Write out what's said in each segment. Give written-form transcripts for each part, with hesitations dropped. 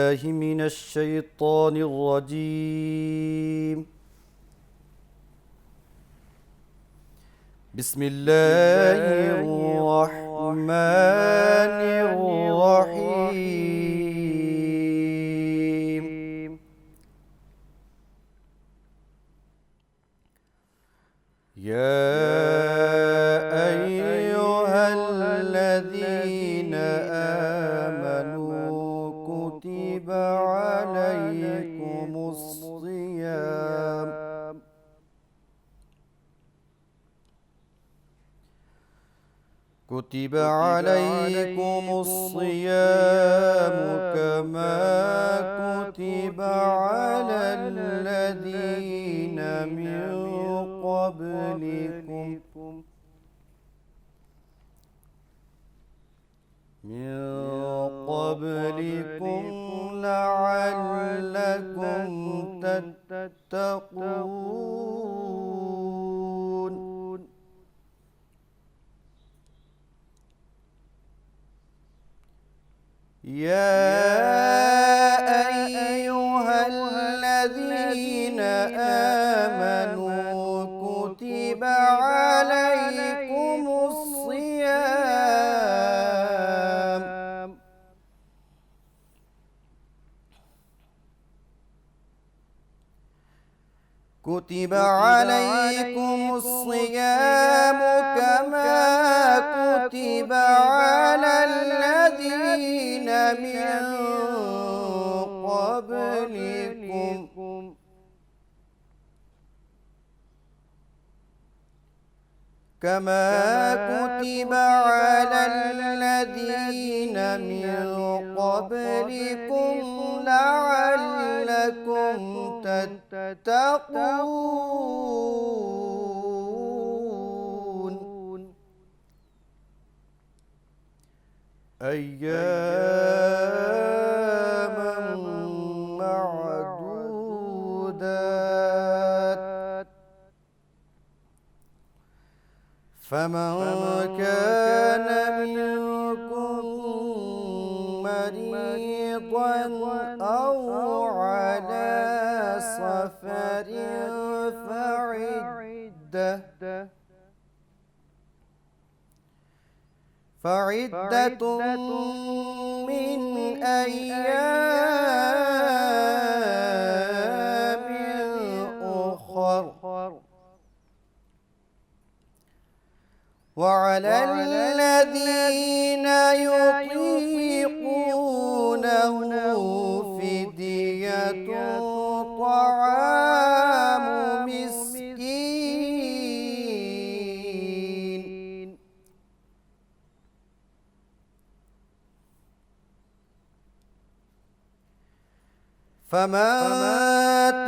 بالله من الشيطان الرجيم. بسم الله الرحمن الرحيم. يا أيها الذين آمنوا كتب عليكم الصيام كما كتب على الذين من قبلكم لعلكم تتقون. يا أيها الذين آمنوا كتب عليكم الصيام كما كتب على الذين من قبلكم لعلكم تتقون. أياما معدودات، فمن كان منكم مريضا أو على سفر فعدة من أيام أخر. وعلى الذين يطيقونه فدية طعام مسكين، فمن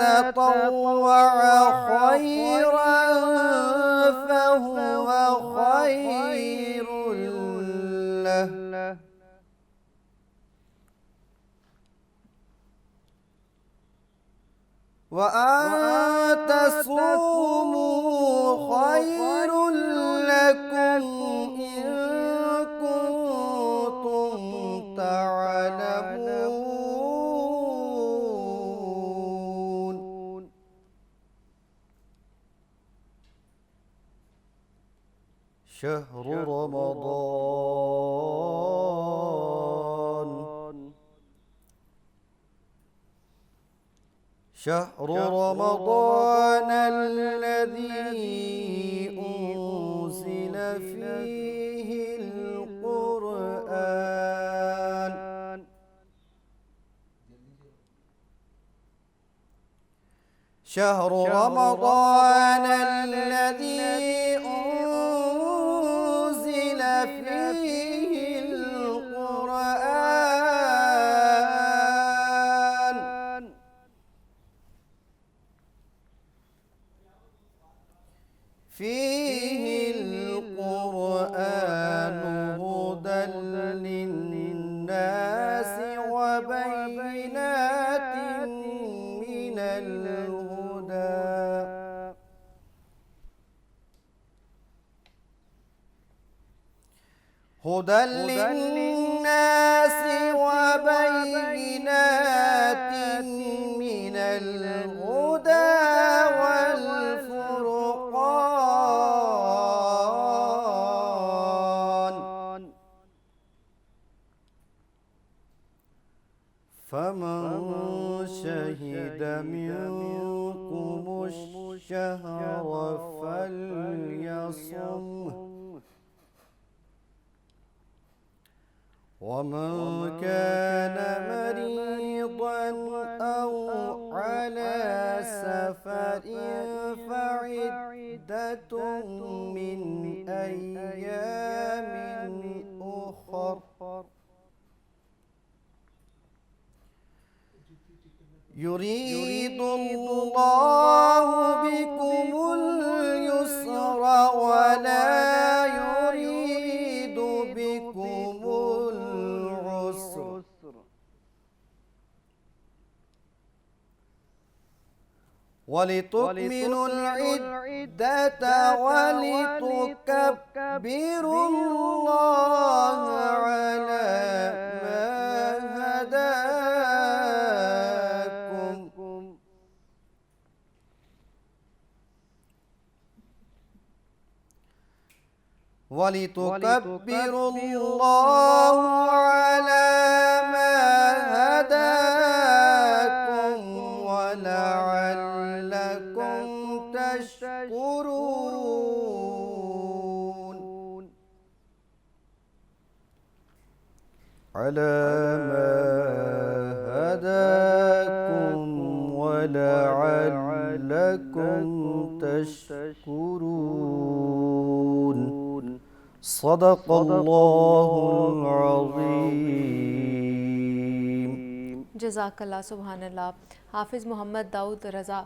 تطوع خيرا فهو خير له، وأن تصوموا خير لكم إن كنتم تعلمون. شهر رمضان الذي أنزل فيه القرآن فيه القرآن هدى للناس وبينات من الهدى للناس وبينات من الهدى والفرقان فمن شهد منكم الشهر فليصمه ومن كان مريضا أو على سفر فعدة من أيام أخر يريد الله بكم اليسر ولا يريد بكم العسر ولتكملوا العدة ولتكبروا الله على ما هداكم ولتكبروا الله على ما هداكم ولعلكم تشكرون على ما هداكم ولعلكم تشكرون صدق اللہ العظیم. جزاک اللہ. سبحان اللہ. حافظ محمد داؤد رضا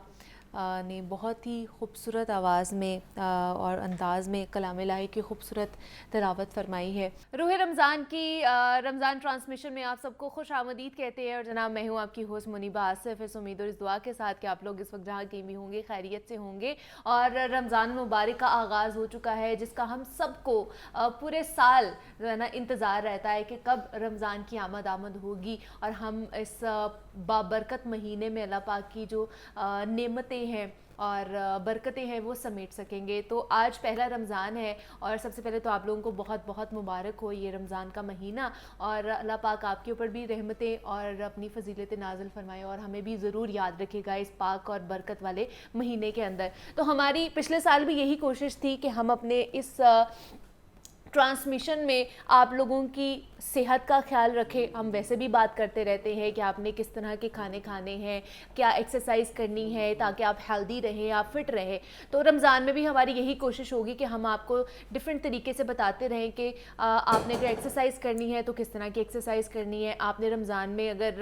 نے بہت ہی خوبصورت آواز میں اور انداز میں کلام الہی کی خوبصورت تلاوت فرمائی ہے. روح رمضان کی رمضان ٹرانسمیشن میں آپ سب کو خوش آمدید کہتے ہیں. اور جناب میں ہوں آپ کی ہوسٹ منیبہ آصف. اس امید اور اس دعا کے ساتھ کہ آپ لوگ اس وقت جہاں کہیں بھی ہوں گے خیریت سے ہوں گے. اور رمضان المبارک کا آغاز ہو چکا ہے جس کا ہم سب کو پورے سال جو ہے نا انتظار رہتا ہے کہ کب رمضان کی آمد ہوگی اور ہم اس بابرکت مہینے میں اللہ پاک کی جو نعمتیں ہیں اور برکتیں ہیں وہ سمیٹ سکیں گے. تو آج پہلا رمضان ہے اور سب سے پہلے تو آپ لوگوں کو بہت بہت مبارک ہو یہ رمضان کا مہینہ. اور اللہ پاک آپ کے اوپر بھی رحمتیں اور اپنی فضیلتیں نازل فرمائے اور ہمیں بھی ضرور یاد رکھے گا اس پاک اور برکت والے مہینے کے اندر. تو ہماری پچھلے سال بھی یہی کوشش تھی کہ ہم اپنے اس ٹرانسمیشن میں آپ لوگوں کی صحت کا خیال رکھیں. ہم ویسے بھی بات کرتے رہتے ہیں کہ آپ نے کس طرح کے کھانے کھانے ہیں, کیا ایکسرسائز کرنی ہے تاکہ آپ ہیلدی رہیں, آپ فٹ رہیں. تو رمضان میں بھی ہماری یہی کوشش ہوگی کہ ہم آپ کو ڈفرینٹ طریقے سے بتاتے رہیں کہ آپ نے اگر ایکسرسائز کرنی ہے تو کس طرح کی ایکسرسائز کرنی ہے, آپ نے رمضان میں اگر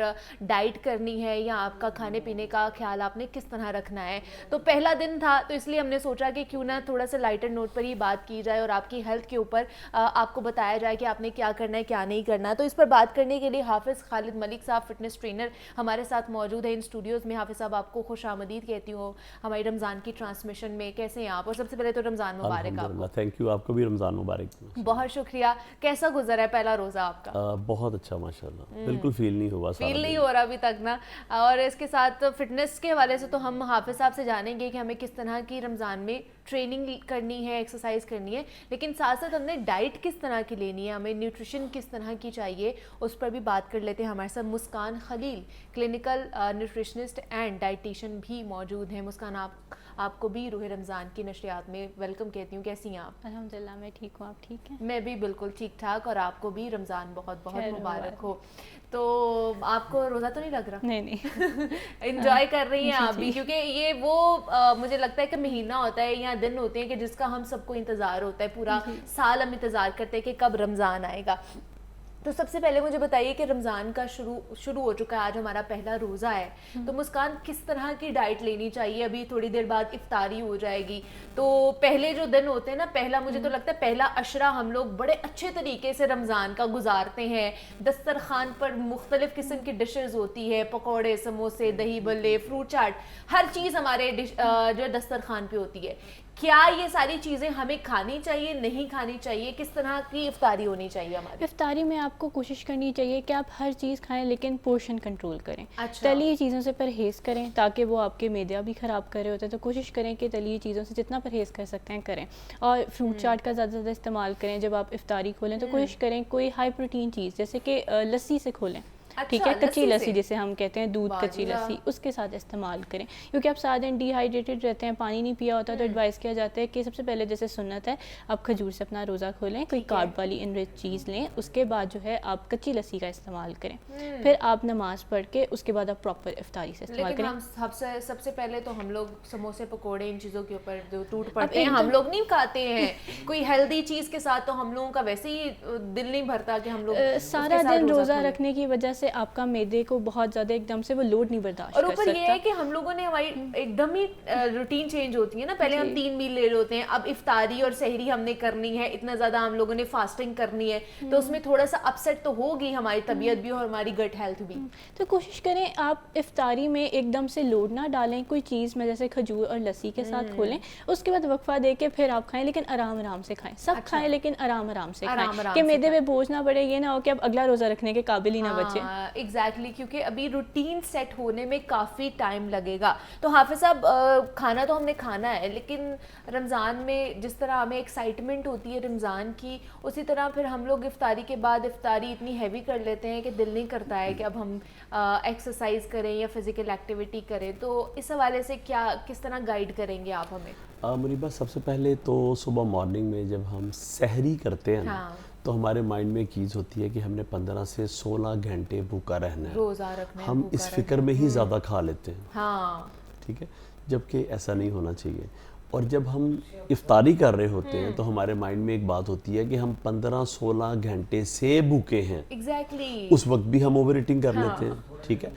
ڈائٹ کرنی ہے یا آپ کا کھانے پینے کا خیال آپ نے کس طرح رکھنا ہے. تو پہلا دن تھا تو اس لیے ہم نے سوچا کہ کیوں نہ تھوڑا سا لائٹر نوٹ پر ہی بات کی جائے اور آپ کی ہیلتھ کے اوپر آپ کو بتایا جائے کہ آپ نے کیا کرنا ہے کیا نہیں کرنا. تو اس پر بات کرنے کے لیے حافظ خالد ملک صاحب فٹنس ٹرینر ہمارے ساتھ موجود ہیں ان اسٹوڈیوز میں. حافظ صاحب آپ کو خوش آمدید کہتی ہوں ہماری رمضان کی ٹرانسمیشن میں. کیسے ہیں آپ؟ اور سب سے پہلے تو رمضان مبارک آپ کو. تھینک یو, آپ کو بھی رمضان مبارک. بہت شکریہ. کیسا گزرا ہے پہلا روزہ آپ کا؟ بہت اچھا ماشاءاللہ, بالکل فیل نہیں ہو رہا ابھی تک نا. اور اس کے ساتھ فٹنس کے حوالے سے تو ہم حافظ صاحب سے جانیں گے کہ ہمیں کس طرح کی رمضان میں ٹریننگ کرنی ہے, ایکسرسائز کرنی ہے, لیکن ساتھ ساتھ ہم نے ڈائٹ کس طرح کی لینی ہے, ہمیں نیوٹریشن کس طرح کی چاہیے, اس پر بھی بات کر لیتے ہیں. ہمارے ساتھ مسکان خلیل کلینکل نیوٹریشنسٹ اینڈ ڈائٹیشین بھی موجود ہیں. مسکان, آپ کو بھی روح رمضان کی نشریات میں ویلکم کہتی ہوں. کیسی ہیں آپ؟ الحمدللہ میں ٹھیک ہوں, آپ ٹھیک ہیں؟ میں بھی بالکل ٹھیک ٹھاک. اور آپ کو بھی رمضان بہت بہت مبارک ہو. تو آپ کو روزہ تو نہیں لگ رہا؟ نہیں انجوائے کر رہی ہیں آپ بھی, کیونکہ یہ وہ مجھے لگتا ہے کہ مہینہ ہوتا ہے یا دن ہوتے ہیں کہ جس کا ہم سب کو انتظار ہوتا ہے. پورا سال ہم انتظار کرتے ہیں کہ کب رمضان آئے گا. تو سب سے پہلے مجھے بتائیے کہ رمضان کا شروع ہو چکا ہے, آج ہمارا پہلا روزہ ہے. تو مسکان, کس طرح کی ڈائٹ لینی چاہیے؟ ابھی تھوڑی دیر بعد افطاری ہو جائے گی. تو پہلے جو دن ہوتے ہیں نا, پہلا مجھے تو لگتا ہے پہلا عشرہ ہم لوگ بڑے اچھے طریقے سے رمضان کا گزارتے ہیں. دسترخوان پر مختلف قسم کی ڈشز ہوتی ہے, پکوڑے, سموسے, دہی بلے, فروٹ چاٹ, ہر چیز ہمارے جو دسترخوان پہ ہوتی ہے. کیا یہ ساری چیزیں ہمیں کھانی چاہیے, نہیں کھانی چاہیے, کس طرح کی افطاری ہونی چاہیے ہماری؟ افطاری میں آپ کو کوشش کرنی چاہیے کہ آپ ہر چیز کھائیں لیکن پورشن کنٹرول کریں. اچھا. تلی چیزوں سے پرہیز کریں تاکہ وہ آپ کے معدہ بھی خراب کر رہے ہوتے ہیں, تو کوشش کریں کہ تلی چیزوں سے جتنا پرہیز کر سکتے ہیں کریں. اور فروٹ چاٹ کا زیادہ سے زیادہ استعمال کریں. جب آپ افطاری کھولیں تو کوشش کریں کوئی ہائی پروٹین چیز جیسے کہ لسی سے کھولیں, ٹھیک ہے, کچی لسی جسے ہم کہتے ہیں دودھ کچی لسی, اس کے ساتھ استعمال کریں. کیونکہ آپ سارے دن ڈی ہائیڈریٹڈ رہتے ہیں, پانی نہیں پیا ہوتا, تو ایڈوائز کیا جاتا ہے کہ سب سے پہلے جیسے سنت ہے آپ کھجور سے اپنا روزہ کھولیں, کوئی کارب والی انرچ چیز لیں, اس کے بعد جو ہے آپ کچی لسی کا استعمال کریں, پھر آپ نماز پڑھ کے اس کے بعد آپ پراپر افطاری سے استعمال کریں. لیکن سب سے پہلے تو ہم لوگ سموسے پکوڑے ان چیزوں کے اوپر جو ٹوٹ پڑتے ہیں ہم لوگ نہیں کھاتے ہیں. کوئی ہیلدی چیز کے ساتھ تو ہم لوگوں کا ویسے ہی دل نہیں بھرتا کہ ہم لوگ سارا دن روزہ رکھنے کی وجہ سے آپ کا معدے کو بہت زیادہ ایک دم سے وہ لوڈ نہیں برداشت کر سکتا. اور اوپر یہ ہے کہ ہم لوگوں نے ہماری ایک دم ہی روٹین چینج ہوتی ہے نا. پہلے ہم 3 میل لے رہے ہوتے ہیں, اب افطاری اور سحری ہم نے کرنی ہے, اتنا زیادہ ہم لوگوں نے فاسٹنگ کرنی ہے, تو اس میں تھوڑا سا اپسیٹ تو ہوگی ہماری طبیعت بھی اور ہماری گٹ ہیلتھ بھی. تو کوشش کریں آپ افطاری میں ایک دم سے لوڈ نہ ڈالیں, کوئی چیز میں جیسے کھجور اور لسی کے ساتھ کھولیں, اس کے بعد وقفہ دے کے پھر آپ کھائیں, لیکن آرام آرام سے کھائیں. سب کھائیں لیکن آرام آرام سے کھائیں کہ معدے پہ بوجھ نہ پڑے, یہ نہ ہو کہ اب اگلا روزہ رکھنے کے قابل ہی نہ بچے. ایگزیکٹلی, کیونکہ ابھی روٹین سیٹ ہونے میں کافی ٹائم لگے گا. تو حافظ صاحب, کھانا تو ہم نے کھانا ہے, لیکن رمضان میں جس طرح ہمیں ایکسائٹمنٹ ہوتی ہے رمضان کی, اسی طرح پھر ہم لوگ افطاری کے بعد افطاری اتنی ہیوی کر لیتے ہیں کہ دل نہیں کرتا ہے کہ اب ہم ایکسرسائز کریں یا فزیکل ایکٹیویٹی کریں. تو اس حوالے سے کس طرح گائیڈ کریں گے آپ ہمیں؟ منیبہ, سب سے پہلے تو صبح مارننگ میں جب ہم سحری کرتے ہیں نا, تو ہمارے مائنڈ میں ایک چیز ہوتی ہے کہ ہم نے 15 سے 16 گھنٹے بھوکا رہنا ہے, روزہ رکھنا ہے, ہم اس فکر میں ہی زیادہ کھا لیتے ہیں. ہاں ٹھیک ہے, جبکہ ایسا نہیں ہونا چاہیے. اور جب ہم افطاری کر رہے ہوتے ہیں تو ہمارے مائنڈ میں ایک بات ہوتی ہے کہ ہم 15-16 گھنٹے سے بھوکے ہیں. ایگزیکٹلی, اس وقت بھی ہم اوور ایٹنگ کر لیتے ہیں. ٹھیک ہے,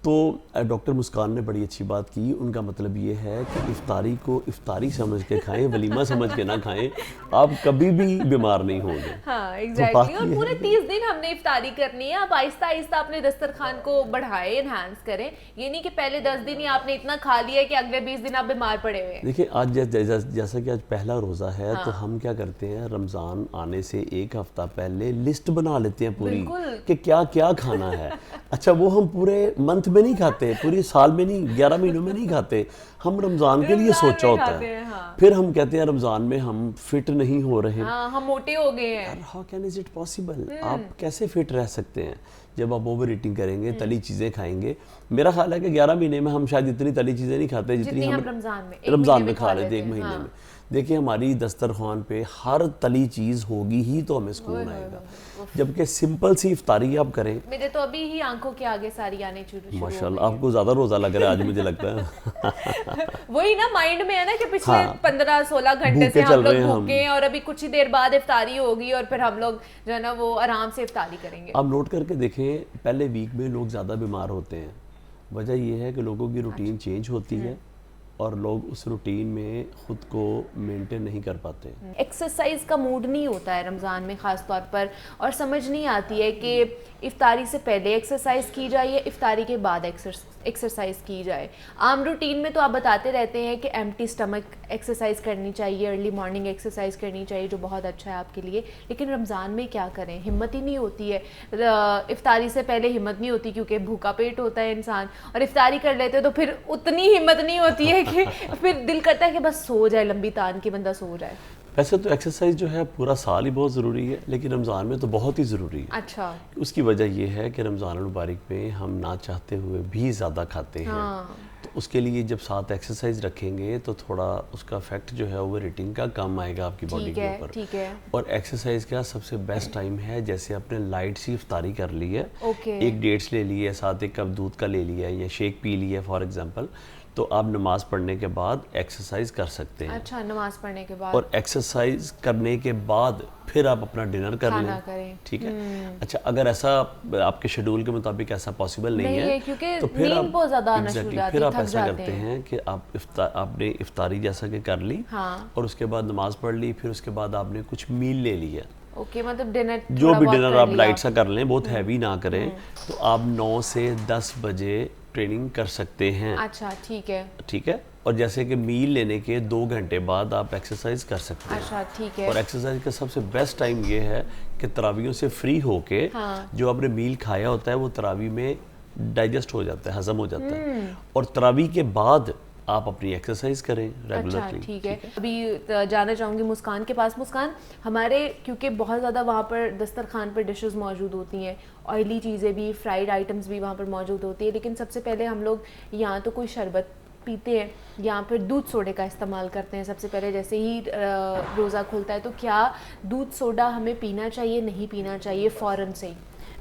تو ڈاکٹر مسکان نے بڑی اچھی بات کی. ان کا مطلب یہ ہے کہ افطاری کو افطاری سمجھ کے کھائیں, ولیمہ سمجھ کے نہ کھائیں, آپ کبھی بھی بیمار نہیں ہوں گے. ہاں ایگزیکٹلی, اور پورے 30 دن ہم نے افطاری کرنی ہے. آپ آہستہ آہستہ اپنے دسترخوان کو بڑھائیں, انہانس کریں. یہ نہیں کہ پہلے 10 دن ہی آپ نے اتنا کھا لیا ہے کہ اگلے 20 دن آپ بیمار پڑے ہوئے ہیں. دیکھیں, آج جیسا کہ آج پہلا روزہ ہے, تو ہم کیا کرتے ہیں, رمضان آنے سے ایک ہفتہ پہلے لسٹ بنا لیتے ہیں پوری کہ کیا کیا کھانا ہے. اچھا, وہ ہم پورے منتھ میں نہیں کھاتے, پوری سال میں نہیں, 11 مہینوں میں نہیں کھاتے, ہم رمضان کے لیے سوچا ہوتا ہے. پھر ہم کہتے ہیں رمضان میں ہم فٹ نہیں ہو رہے, ہم موٹے ہو گئے ہیں. How can is it possible? آپ کیسے فٹ رہ سکتے ہیں جب آپ اوور ایٹنگ کریں گے, تلی چیزیں کھائیں گے؟ میرا خیال ہے کہ 11 مہینے میں ہم شاید اتنی تلی چیزیں نہیں کھاتے جتنی ہم رمضان میں کھا لیتے 1 مہینے میں. دیکھیں, ہماری دسترخوان پہ ہر تلی چیز ہوگی ہی تو ہمیں سکون آئے گا. جبکہ سمپل سی افطاری آپ کریں, میرے تو ابھی ہی آنکھوں کے آگے ساری آنے شروع. ماشاءاللہ, آپ کو زیادہ روزہ لگ رہا ہے آج, مجھے لگتا ہے. وہی نا مائنڈ میں ہے نا کہ پچھلے 15-16 گھنٹے سے ہم لوگ بھوکے ہیں, اور ابھی کچھ ہی دیر بعد افطاری ہوگی, اور پھر ہم لوگ جو ہے نا وہ آرام سے افطاری کریں گے. آپ نوٹ کر کے دیکھیں, پہلے ویک میں لوگ زیادہ بیمار ہوتے ہیں. وجہ یہ ہے کہ لوگوں کی روٹین چینج ہوتی ہے, اور لوگ اس روٹین میں خود کو مینٹین نہیں کر پاتے. ایکسرسائز کا موڈ نہیں ہوتا ہے رمضان میں خاص طور پر, اور سمجھ نہیں آتی ہے کہ افطاری سے پہلے ایکسرسائز کی جائے یا افطاری کے بعد ایکسرسائز کی جائے. عام روٹین میں تو آپ بتاتے رہتے ہیں کہ ایمٹی اسٹمک ایکسرسائز کرنی چاہیے, ارلی مارننگ ایکسرسائز کرنی چاہیے, جو بہت اچھا ہے آپ کے لیے. لیکن رمضان میں کیا کریں, ہمت ہی نہیں ہوتی ہے. افطاری سے پہلے ہمت نہیں ہوتی کیونکہ بھوکا پیٹ ہوتا ہے انسان, اور افطاری کر لیتے تو پھر اتنی ہمت نہیں ہوتی ہے کہ پھر دل کرتا ہے کہ بس سو جائے, لمبی تان کے بندہ سو جائے. ویسے تو ایکسرسائز جو ہے پورا سال ہی بہت ضروری ہے, لیکن رمضان میں تو بہت ہی ضروری ہے. اچھا, اس کی وجہ یہ ہے کہ رمضان المبارک میں ہم نہ چاہتے ہوئے بھی زیادہ کھاتے ہیں. تو اس کے لیے جب ساتھ ایکسرسائز رکھیں گے تو تھوڑا اس کا افیکٹ جو ہے اوور ایٹنگ کا کم آئے گا آپ کی باڈی کے اوپر. ٹھیک ہے. اور ایکسرسائز کا سب سے بیسٹ ٹائم ہے, جیسے آپ نے لائٹ سی افطاری کر لی ہے, اوکے, 1 ڈیٹس لے لی ہے, ساتھ 1 کپ دودھ کا لے لیا یا شیک پی لیا فار ایگزامپل, تو آپ نماز پڑھنے کے بعد ایکسرسائز کر سکتے ہیں. اچھا, نماز پڑھنے کے بعد, اور ایکسرسائز کرنے کے بعد پھر آپ اپنا ڈنر کر لیں. ٹھیک ہے. اچھا, اگر ایسا آپ کے شیڈول کے مطابق ایسا پاسبل نہیں ہے تو پھر آپ ایسا کرتے ہیں کہ آپ نے افطاری جیسا کہ کر لی, اور اس کے بعد نماز پڑھ لی, پھر اس کے بعد آپ نے کچھ میل لے لیا. اوکے مطلب ڈنر جو بھی ڈنر آپ لائٹ سا کر لیں, بہت ہیوی نہ کریں, تو آپ 9 سے 10 بجے ٹریننگ کر سکتے ہیں. اچھا ٹھیک ہے, ٹھیک ہے. اور جیسے کہ میل لینے کے 2 گھنٹے بعد آپ ایکسرسائز کر سکتے ہیں. اچھا ٹھیک ہے. اور ایکسرسائز کا سب سے بیسٹ ٹائم یہ ہے کہ تراویحوں سے فری ہو کے جو آپ نے میل کھایا ہوتا ہے وہ تراویح میں ڈائجسٹ ہو جاتا ہے, ہضم ہو جاتا ہے, اور تراویح کے بعد آپ اپنی ایکسرسائز کریں ریگولرلی. اچھا ٹھیک ہے. ابھی جانا چاہوں گی مسکان کے پاس. مسکان, ہمارے کیونکہ بہت زیادہ وہاں پر دسترخوان پر ڈشز موجود ہوتی ہیں, آئلی چیزیں بھی, فرائیڈ آئٹمس بھی وہاں پر موجود ہوتی ہیں, لیکن سب سے پہلے ہم لوگ یہاں تو کوئی شربت پیتے ہیں, یہاں پہ دودھ سوڈے کا استعمال کرتے ہیں سب سے پہلے. جیسے ہی روزہ کھلتا ہے تو کیا دودھ سوڈا ہمیں پینا چاہیے, نہیں پینا چاہیے فوراً سے ہی؟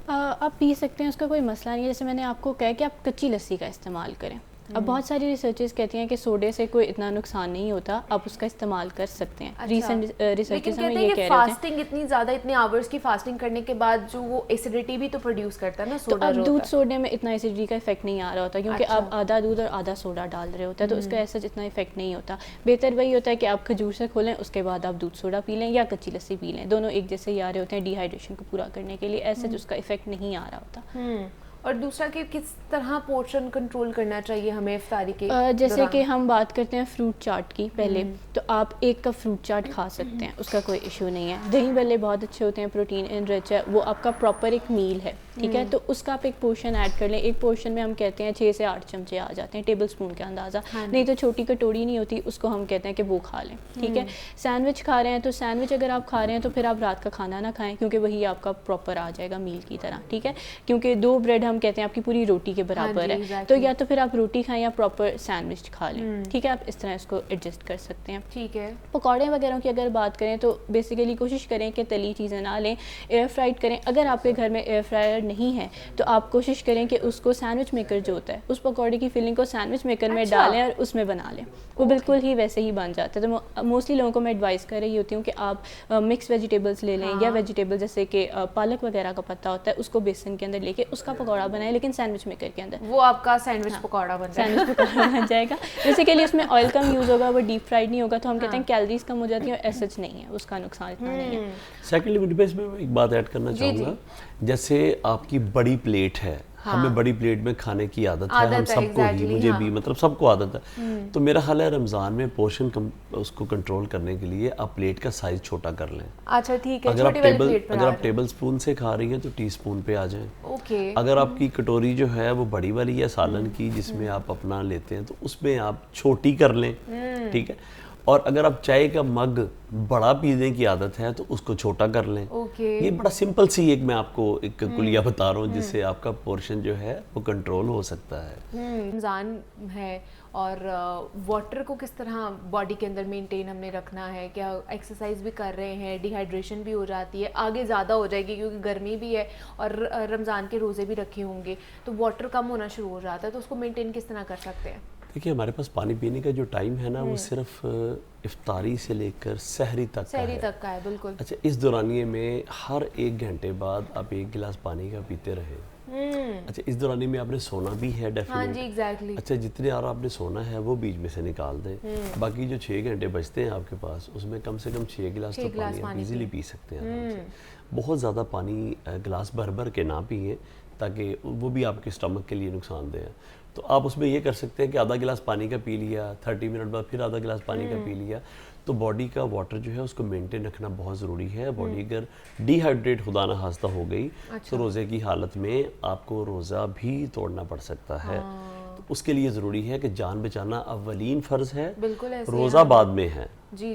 آپ پی سکتے ہیں, اس کا کوئی مسئلہ نہیں ہے. جیسے میں نے آپ کو کہا کہ آپ کچی لسی کا استعمال کریں. اب بہت ساری ریسرچز کہتی ہیں کہ سوڈے سے کوئی اتنا نقصان نہیں ہوتا, آپ اس کا استعمال کر سکتے ہیں. ریسنٹ ریسرچز ہمیں یہ کہہ رہے ہیں فاسٹنگ اتنی زیادہ, اتنے آورز کی فاسٹنگ کرنے کے بعد جو وہ ایسیڈیٹی بھی تو پروڈیوس کرتا ہے نا تو سوڈا. اب دودھ سوڈے میں اتنا ایسیڈیٹی کا افیکٹ نہیں آ رہا ہوتا, کیونکہ آپ آدھا دودھ اور آدھا سوڈا ڈال رہے ہوتے ہیں, تو اس کا ایسا اتنا افیکٹ نہیں ہوتا. بہتر وہی ہوتا ہے کہ آپ کھجور سے کھولیں, اس کے بعد آپ دودھ سوڈا پی لیں یا کچی لسی پی لیں. دونوں ایک جیسے ہی آ رہے ہوتے ہیں ڈی ہائیڈریشن کو پورا کرنے کے لیے, ایسے اس کا افیکٹ نہیں آ رہا ہوتا. اور دوسرا کہ کس طرح پورشن کنٹرول کرنا چاہیے ہمیں افطاری کے جیسے کہ ہم بات کرتے ہیں فروٹ چاٹ کی پہلے, تو آپ 1 کپ فروٹ چاٹ کھا سکتے ہیں, اس کا کوئی ایشو نہیں ہے. دہی بلے بہت اچھے ہوتے ہیں, پروٹین انرچ ہے, وہ آپ کا پراپر ایک میل ہے, ٹھیک ہے. تو اس کا آپ ایک پورشن ایڈ کر لیں. ایک پورشن میں ہم کہتے ہیں 6 سے 8 چمچے آ جاتے ہیں, ٹیبل اسپون کا اندازہ, نہیں تو چھوٹی کٹوری نہیں ہوتی, اس کو ہم کہتے ہیں کہ وہ کھا لیں, ٹھیک ہے. سینڈوچ کھا رہے ہیں تو سینڈوچ اگر آپ کھا رہے ہیں تو پھر آپ رات کا کھانا نہ کھائیں, کیونکہ وہی آپ کا پراپر آ جائے گا میل کی طرح, ٹھیک ہے. کیونکہ 2 بریڈ ہم کہتے ہیں آپ کی پوری روٹی کے برابر ہے, تو یا تو پھر آپ روٹی کھائیں یا پراپر سینڈوچ کھا لیں, ٹھیک ہے. آپ اس طرح اس کو ایڈجسٹ کر سکتے ہیں, ٹھیک ہے. پکوڑے وغیرہ کی اگر بات کریں تو بیسیکلی کوشش کریں کہ تلی چیزیں نہ لیں, ایئر فرائڈ کریں. اگر آپ کے گھر میں ایئر فرائر نہیں ہے تو آپ کوشش کریں کہ اس کو سینڈوچ میکر جو ہوتا ہے, اس پکوڑے کی فلنگ کو سینڈوچ میکر میں ڈالیں اور اس میں بنا لیں, وہ بالکل ہی ویسے ہی بن جاتا ہے. تو موسٹلی لوگوں کو میں ایڈوائز کر رہی ہوتی ہوں کہ آپ مکس ویجیٹیبلس لے لیں, یا ویجیٹیبل جیسے کہ پالک وغیرہ کا پتا ہوتا ہے, اس کو بیسن کے اندر لے کے اس کا پکوڑا بنائیں, لیکن سینڈوچ میکر کے اندر. وہ آپ کا سینڈوچ پکوڑا بن جائے گا. سینڈوچ پکوڑا بن جائے گا. بیسیکلی اس میں آئل کم یوز ہوگا, وہ ڈیپ فرائڈ نہیں ہوگا, تو ہم کہتے ہیں کیلریز کم ہو جاتی ہیں, اور ایسا نہیں ہے, اس کا نقصان اتنا نہیں ہے. سیکنڈلی میرے پاس میں ایک بات ایڈ کرنا چاہوں گا. جیسے آپ کی بڑی پلیٹ ہے, ہمیں بڑی پلیٹ میں کھانے کی عادت ہے, ہم سب کو ہی, مجھے بھی, مطلب سب کو عادت ہے. تو میرا خیال ہے رمضان میں پورشن اس کو کنٹرول کرنے کے لیے آپ پلیٹ کا سائز چھوٹا کر لیں. اچھا ٹھیک ہے. اگر آپ ٹیبل سپون سے کھا رہی ہیں تو ٹی سپون پہ آ جائیں. اوکے. اگر آپ کی کٹوری جو ہے وہ بڑی والی ہے سالن کی, جس میں آپ اپنا لیتے ہیں, تو اس میں آپ چھوٹی کر لیں, ٹھیک ہے. اور اگر آپ چائے کا مگ بڑا پینے کی عادت ہے تو اس کو چھوٹا کر لیں. یہ بڑا سمپل سی ایک میں آپ کو ایک کلیہ بتا رہا ہوں, جس سے آپ کا پورشن جو ہے وہ کنٹرول ہو سکتا ہے. رمضان ہے, اور واٹر کو کس طرح باڈی کے اندر مینٹین ہم نے رکھنا ہے, کیا ایکسرسائز بھی کر رہے ہیں, ڈی ہائیڈریشن بھی ہو جاتی ہے, آگے زیادہ ہو جائے گی کیونکہ گرمی بھی ہے اور رمضان کے روزے بھی رکھے ہوں گے, تو واٹر کم ہونا شروع ہو جاتا ہے, تو اس کو مینٹین کس طرح کر سکتے ہیں؟ دیکھیے ہمارے پاس پانی پینے کا جو ٹائم ہے نا, وہ صرف افطاری سے لے کر سحری تک کا ہے. بالکل. اچھا, اس دورانیے میں ہر 1 گھنٹے بعد آپ 1 گلاس پانی کا پیتے رہے. اچھا, اس دورانی میں آپ نے سونا بھی ہے ڈیفینیٹلی. اچھا, جتنے اور آپ نے سونا ہے وہ بیچ میں سے نکال دیں. باقی جو 6 گھنٹے بچتے ہیں آپ کے پاس, اس میں کم سے کم 6 گلاس تو پانی آپ ایزیلی پی سکتے ہیں آرام سے. بہت زیادہ پانی گلاس بھر بھر کے نہ پئیں, تاکہ وہ بھی آپ کے اسٹمک کے لیے نقصان دہ ہے. تو آپ اس میں یہ کر سکتے ہیں کہ آدھا گلاس پانی کا پی لیا, 30 منٹ بعد پھر آدھا گلاس پانی کا پی لیا. تو باڈی کا واٹر جو ہے اس کو مینٹین رکھنا بہت ضروری ہے. باڈی اگر ڈی ہائیڈریٹ خدا نہ خواستہ ہو گئی تو روزے کی حالت میں آپ کو روزہ بھی توڑنا پڑ سکتا ہے. تو اس کے لیے ضروری ہے کہ جان بچانا اولین فرض ہے, روزہ بعد میں ہے,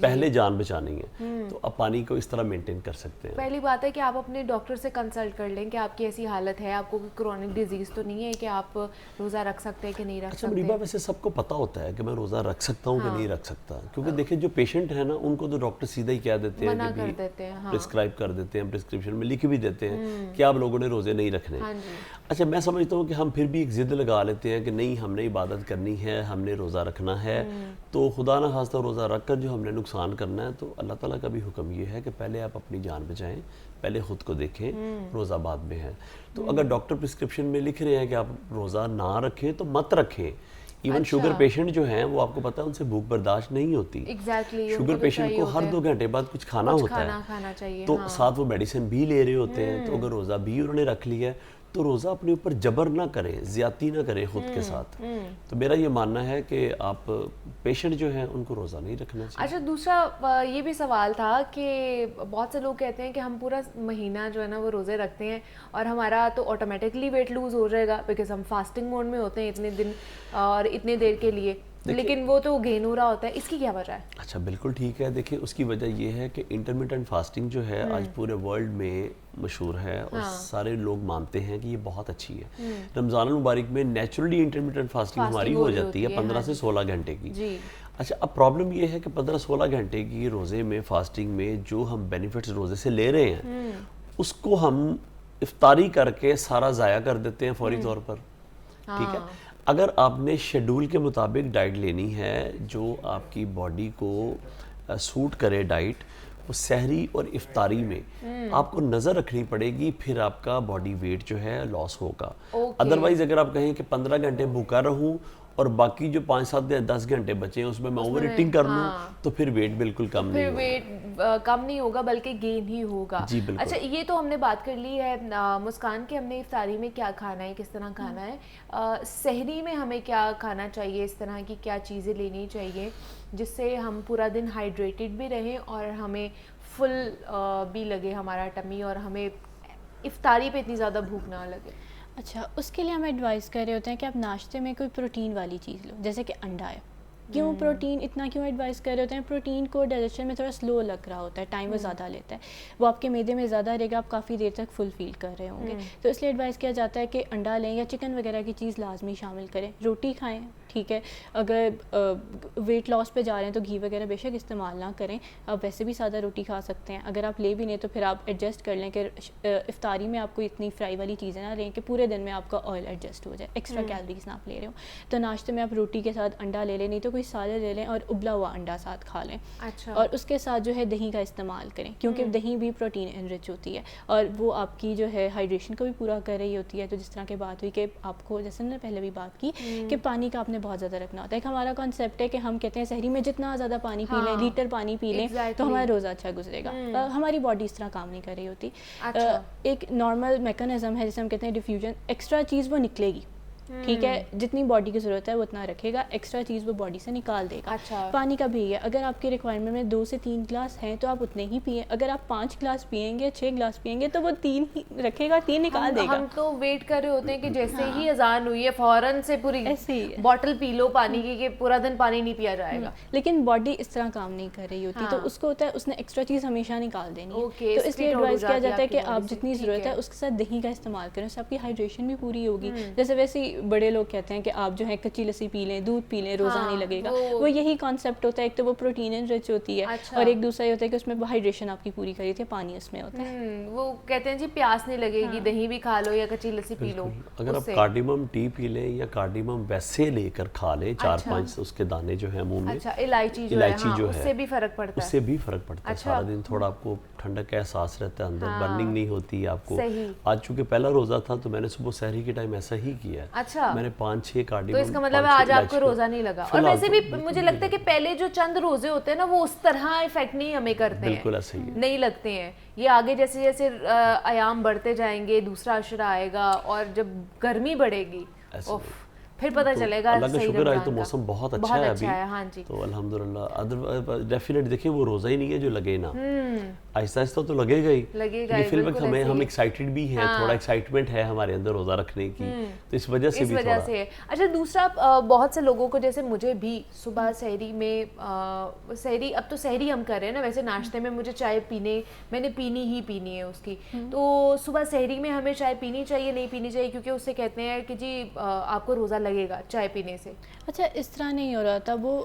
پہلے جان بچانی ہے. تو آپ پانی کو اس طرح مینٹین کر سکتے ہیں. پہلی بات ہے کہ آپ اپنے ڈاکٹر سے کنسلٹ کر لیں کہ آپ کی ایسی حالت ہے, آپ کو کرونک ڈیزیز تو نہیں ہے کہ آپ روزہ رکھ سکتے ہیں کہ نہیں رکھ سکتے. اچھا مریبا, ویسے سب کو پتہ ہوتا ہے کہ میں روزہ رکھ سکتا ہوں کہ نہیں رکھ سکتا, کیونکہ دیکھیں جو پیشنٹ ہے نا, ان کو تو ڈاکٹر سیدھا ہی کہہ دیتے ہیں, پرسکرائب کر دیتے ہیں, پرسکرپشن میں لکھ بھی دیتے ہیں کہ آپ لوگوں نے روزے نہیں رکھنے. اچھا, میں سمجھتا ہوں کہ ہم پھر بھی ایک ضد لگا لیتے ہیں کہ نہیں, ہم نے عبادت کرنی ہے, ہم نے روزہ رکھنا ہے, تو خدا نہ خواستہ روزہ رکھ کر جو ہم نے نقصان کرنا ہے. تو اللہ تعالیٰ کا بھی حکم یہ ہے کہ پہلے آپ اپنی جان بچائیں, پہلے خود کو دیکھیں, روزہ بعد میں ہے. تو اگر ڈاکٹر پرسکرپشن میں لکھ رہے ہیں کہ آپ روزہ نہ رکھیں تو مت رکھیں, ایون شوگر پیشنٹ جو ہیں وہ آپ کو پتا ہے ان سے بھوک برداشت نہیں ہوتی. ایگزیکٹلی شوگر پیشنٹ کو ہر 2 گھنٹے بعد کچھ کھانا ہوتا ہے, تو ساتھ وہ میڈیسن بھی لے رہے ہوتے ہیں. تو اگر روزہ بھی انہوں نے رکھ لیا ہے تو روزہ اپنے اوپر جبر نہ کریں, زیادتی نہ کریں خود کے ساتھ. تو میرا یہ ماننا ہے کہ آپ پیشنٹ جو ہیں ان کو روزہ نہیں رکھنا چاہیے. اچھا, دوسرا یہ بھی سوال تھا کہ بہت سے لوگ کہتے ہیں کہ ہم پورا مہینہ جو ہے نا وہ روزے رکھتے ہیں اور ہمارا تو آٹومیٹکلی ویٹ لوز ہو جائے گا بیکاز ہم فاسٹنگ موڈ میں ہوتے ہیں اتنے دن اور اتنے دیر کے لیے, لیکن وہ تو گین ہو رہا ہوتا ہے. اس کی کیا وجہ ہے؟ اچھا بالکل ٹھیک ہے. دیکھیں اس کی وجہ یہ ہے کہ انٹرمیٹنٹ فاسٹنگ جو ہے آج پورے ورلڈ میں مشہور ہے اور سارے لوگ مانتے ہیں کہ یہ بہت اچھی ہے. رمضان المبارک میں نیچرلی انٹرمیٹنٹ فاسٹنگ ہماری ہو جاتی ہے 15 سے 16 گھنٹے کی. اچھا, اب پرابلم یہ ہے کہ 15-16 گھنٹے کی روزے میں فاسٹنگ میں جو ہم بینیفٹس روزے سے لے رہے ہیں اس کو ہم افطاری کر کے سارا ضائع کر دیتے ہیں فوری طور پر. ٹھیک ہے, اگر آپ نے شیڈول کے مطابق ڈائٹ لینی ہے جو آپ کی باڈی کو سوٹ کرے ڈائٹ, وہ سحری اور افطاری میں آپ کو نظر رکھنی پڑے گی, پھر آپ کا باڈی ویٹ جو ہے لاس ہوگا. ادروائز اگر آپ کہیں کہ 15 گھنٹے بھوکا رہوں اور باقی جو 5-7-10 گھنٹے بچے ہیں اس میں میں اوور ایٹنگ کر لوں تو پھر ویٹ بالکل کم نہیں ہوگا. ویٹ کم نہیں ہوگا بلکہ گین ہی ہوگا. جی بالکل. اچھا, یہ تو ہم نے بات کر لی ہے مسکان کہ ہم نے افطاری میں کیا کھانا ہے, کس طرح کھانا ہے. سحری میں ہمیں کیا کھانا چاہیے, اس طرح کی کیا چیزیں لینی چاہیے جس سے ہم پورا دن ہائیڈریٹڈ بھی رہیں اور ہمیں فل بھی لگے ہمارا ٹمی اور ہمیں افطاری پہ اتنی زیادہ بھوک نہ لگے؟ اچھا, اس کے لیے ہم ایڈوائز کر رہے ہوتے ہیں کہ آپ ناشتے میں کوئی پروٹین والی چیز لو, جیسے کہ انڈا ہے. کیوں پروٹین اتنا کیوں ایڈوائز کر رہے ہوتے ہیں؟ پروٹین کو ڈائجیشن میں تھوڑا سلو لگ رہا ہوتا ہے, ٹائم وہ زیادہ لیتا ہے, وہ آپ کے معدے میں زیادہ رہے گا, آپ کافی دیر تک فل فیل کر رہے ہوں گے. تو اس لیے ایڈوائز کیا جاتا ہے کہ انڈا لیں یا چکن وغیرہ کی چیز لازمی شامل کریں. روٹی کھائیں, ٹھیک ہے, اگر ویٹ لاس پہ جا رہے ہیں تو گھی وغیرہ بے شک استعمال نہ کریں. آپ ویسے بھی سادہ روٹی کھا سکتے ہیں. اگر آپ لے بھی نہیں تو پھر آپ ایڈجسٹ کر لیں کہ افطاری میں آپ کو اتنی فرائی والی چیزیں نہ لیں کہ پورے دن میں آپ کا آئل ایڈجسٹ ہو جائے, ایکسٹرا کیلریز نہ آپ لے رہے ہو. تو ناشتے میں آپ روٹی کے ساتھ انڈا لے لیں, نہیں تو کوئی سالن لے لیں اور ابلا ہوا انڈا ساتھ کھا لیں. اچھا, اور اس کے ساتھ جو ہے دہی کا استعمال کریں, کیونکہ دہی بھی پروٹین انرچ ہوتی ہے اور وہ آپ کی جو ہے ہائیڈریشن کو بھی پورا کر رہی ہوتی ہے. تو جس طرح کی بات ہوئی کہ آپ کو, جیسے ہم نے پہلے بھی بات کی کہ پانی کا آپ نے بہت زیادہ رکھنا ہوتا ہے. ایک ہمارا کانسیپٹ ہے کہ ہم کہتے ہیں سحری میں جتنا زیادہ پانی پی لیں, لیٹر پانی پی لیں تو ہمارا روزہ اچھا گزرے گا. ہماری باڈی اس طرح کام نہیں کر رہی ہوتی. ایک نارمل میکانزم ہے جسے ہم کہتے ہیں ڈیفیوژن, ایکسٹرا چیز وہ نکلے گی, ٹھیک ہے, جتنی باڈی کی ضرورت ہے وہ اتنا رکھے گا, ایکسٹرا چیز وہ باڈی سے نکال دے گا. پانی کا بھی ہے, اگر آپ کی ریکوائرمنٹ میں 2 سے 3 گلاس ہیں تو آپ اتنے ہی پئیں. اگر آپ 5 گلاس پئیں گے, 6 گلاس پئیں گے تو وہ 3 ہی رکھے گا, 3 نکال دے گا. ہم تو ویٹ کر رہے ہوتے ہیں کہ جیسے ہی اذان ہوئی ہے فوراً سے پوری بوٹل پی لو پانی کی کہ پورا دن پانی نہیں پیا جائے گا. لیکن باڈی اس طرح کام نہیں کر رہی ہوتی, تو اس کو ہوتا ہے اس نے ایکسٹرا چیز ہمیشہ نکال دینی ہے. تو اس لیے ایڈوائز کیا جاتا ہے کہ آپ جتنی ضرورت ہے اس کے ساتھ دہی کا استعمال کریں, اس سے آپ کی ہائیڈریشن بھی پوری ہوگی. جیسے ویسے بڑے لوگ کہتے ہیں کہ آپ جو ہے کچی لسی پی لیں, دودھ پی لیں, روزہ نہیں لگے گا. وہ یہی کانسیپٹ ہوتا ہے, ایک تو وہ پروٹین انرچ ہوتی ہے اور ایک دوسرا یہ ہوتا ہے کہ اس میں ہائیڈریشن آپ کی پوری کری تھی, پانی اس میں ہوتا ہے. وہ کہتے ہیں جی پیاس نہیں لگے گی, دہی بھی کھا لو یا کچی لسی پی لو. اگر آپ کارڈیمم ٹی پی لیں یا کارڈیمم ویسے لے کر کھا لیں, 4-5 اس کے دانے جو ہیں منہ میں, الائچی جو ہے اس سے بھی فرق پڑتا ہے. اس سے بھی فرق پڑتا ہے. سارا دن تھوڑا آپ کو ٹھنڈک کا احساس رہتا ہے, اندر برننگ نہیں ہوتی آپ کو. آج چونکہ پہلا روزہ تھا تو میں نے صبح سحری کے ٹائم ایسا ہی کیا ہے, میں نے 5-6 کارڈیمم. تو اس کا مطلب ہے آج آپ کو روزہ نہیں لگا. اور ویسے بھی مجھے لگتا ہے کہ پہلے جو چند روزے ہوتے ہیں نا وہ اس طرح افیکٹ نہیں ہمیں کرتے ہیں, بالکل ایسا ہی نہیں لگتے ہیں. یہ آگے جیسے جیسے ایام بڑھتے جائیں گے, دوسرا عشرہ آئے گا اور جب گرمی بڑھے گی پھر پتہ چلے گا. اللہ کا شکر ہے تو موسم بہت اچھا ہے ابھی, تو الحمدللہ. ادر ڈیفینیٹ دیکھیں وہ روزہ ہی نہیں ہے جو لگے نا, آہستہ آہستہ تو لگے گا ہی. لیکن فی الوقت ہم ایکسائٹیڈ بھی ہیں, تھوڑا ایکسائٹمنٹ ہے ہمارے اندر روزہ رکھنے کی, تو اس وجہ سے بھی تھوڑا. اچھا, دوسرا بہت سے لوگوں کو, جیسے مجھے بھی صبح سحری میں, سحری اب تو سحری ہم کر رہے ہیں نا, ویسے ناشتے میں مجھے چائے میں نے پینی ہی پینی ہے اس کی. تو صبح سحری میں ہمیں چائے پینی چاہیے نہیں پینی چاہیے, کیونکہ اس سے کہتے ہیں کہ جی آپ کو روزہ لگے گا چائے پینے سے. اچھا, اس طرح نہیں ہو رہا تھا. وہ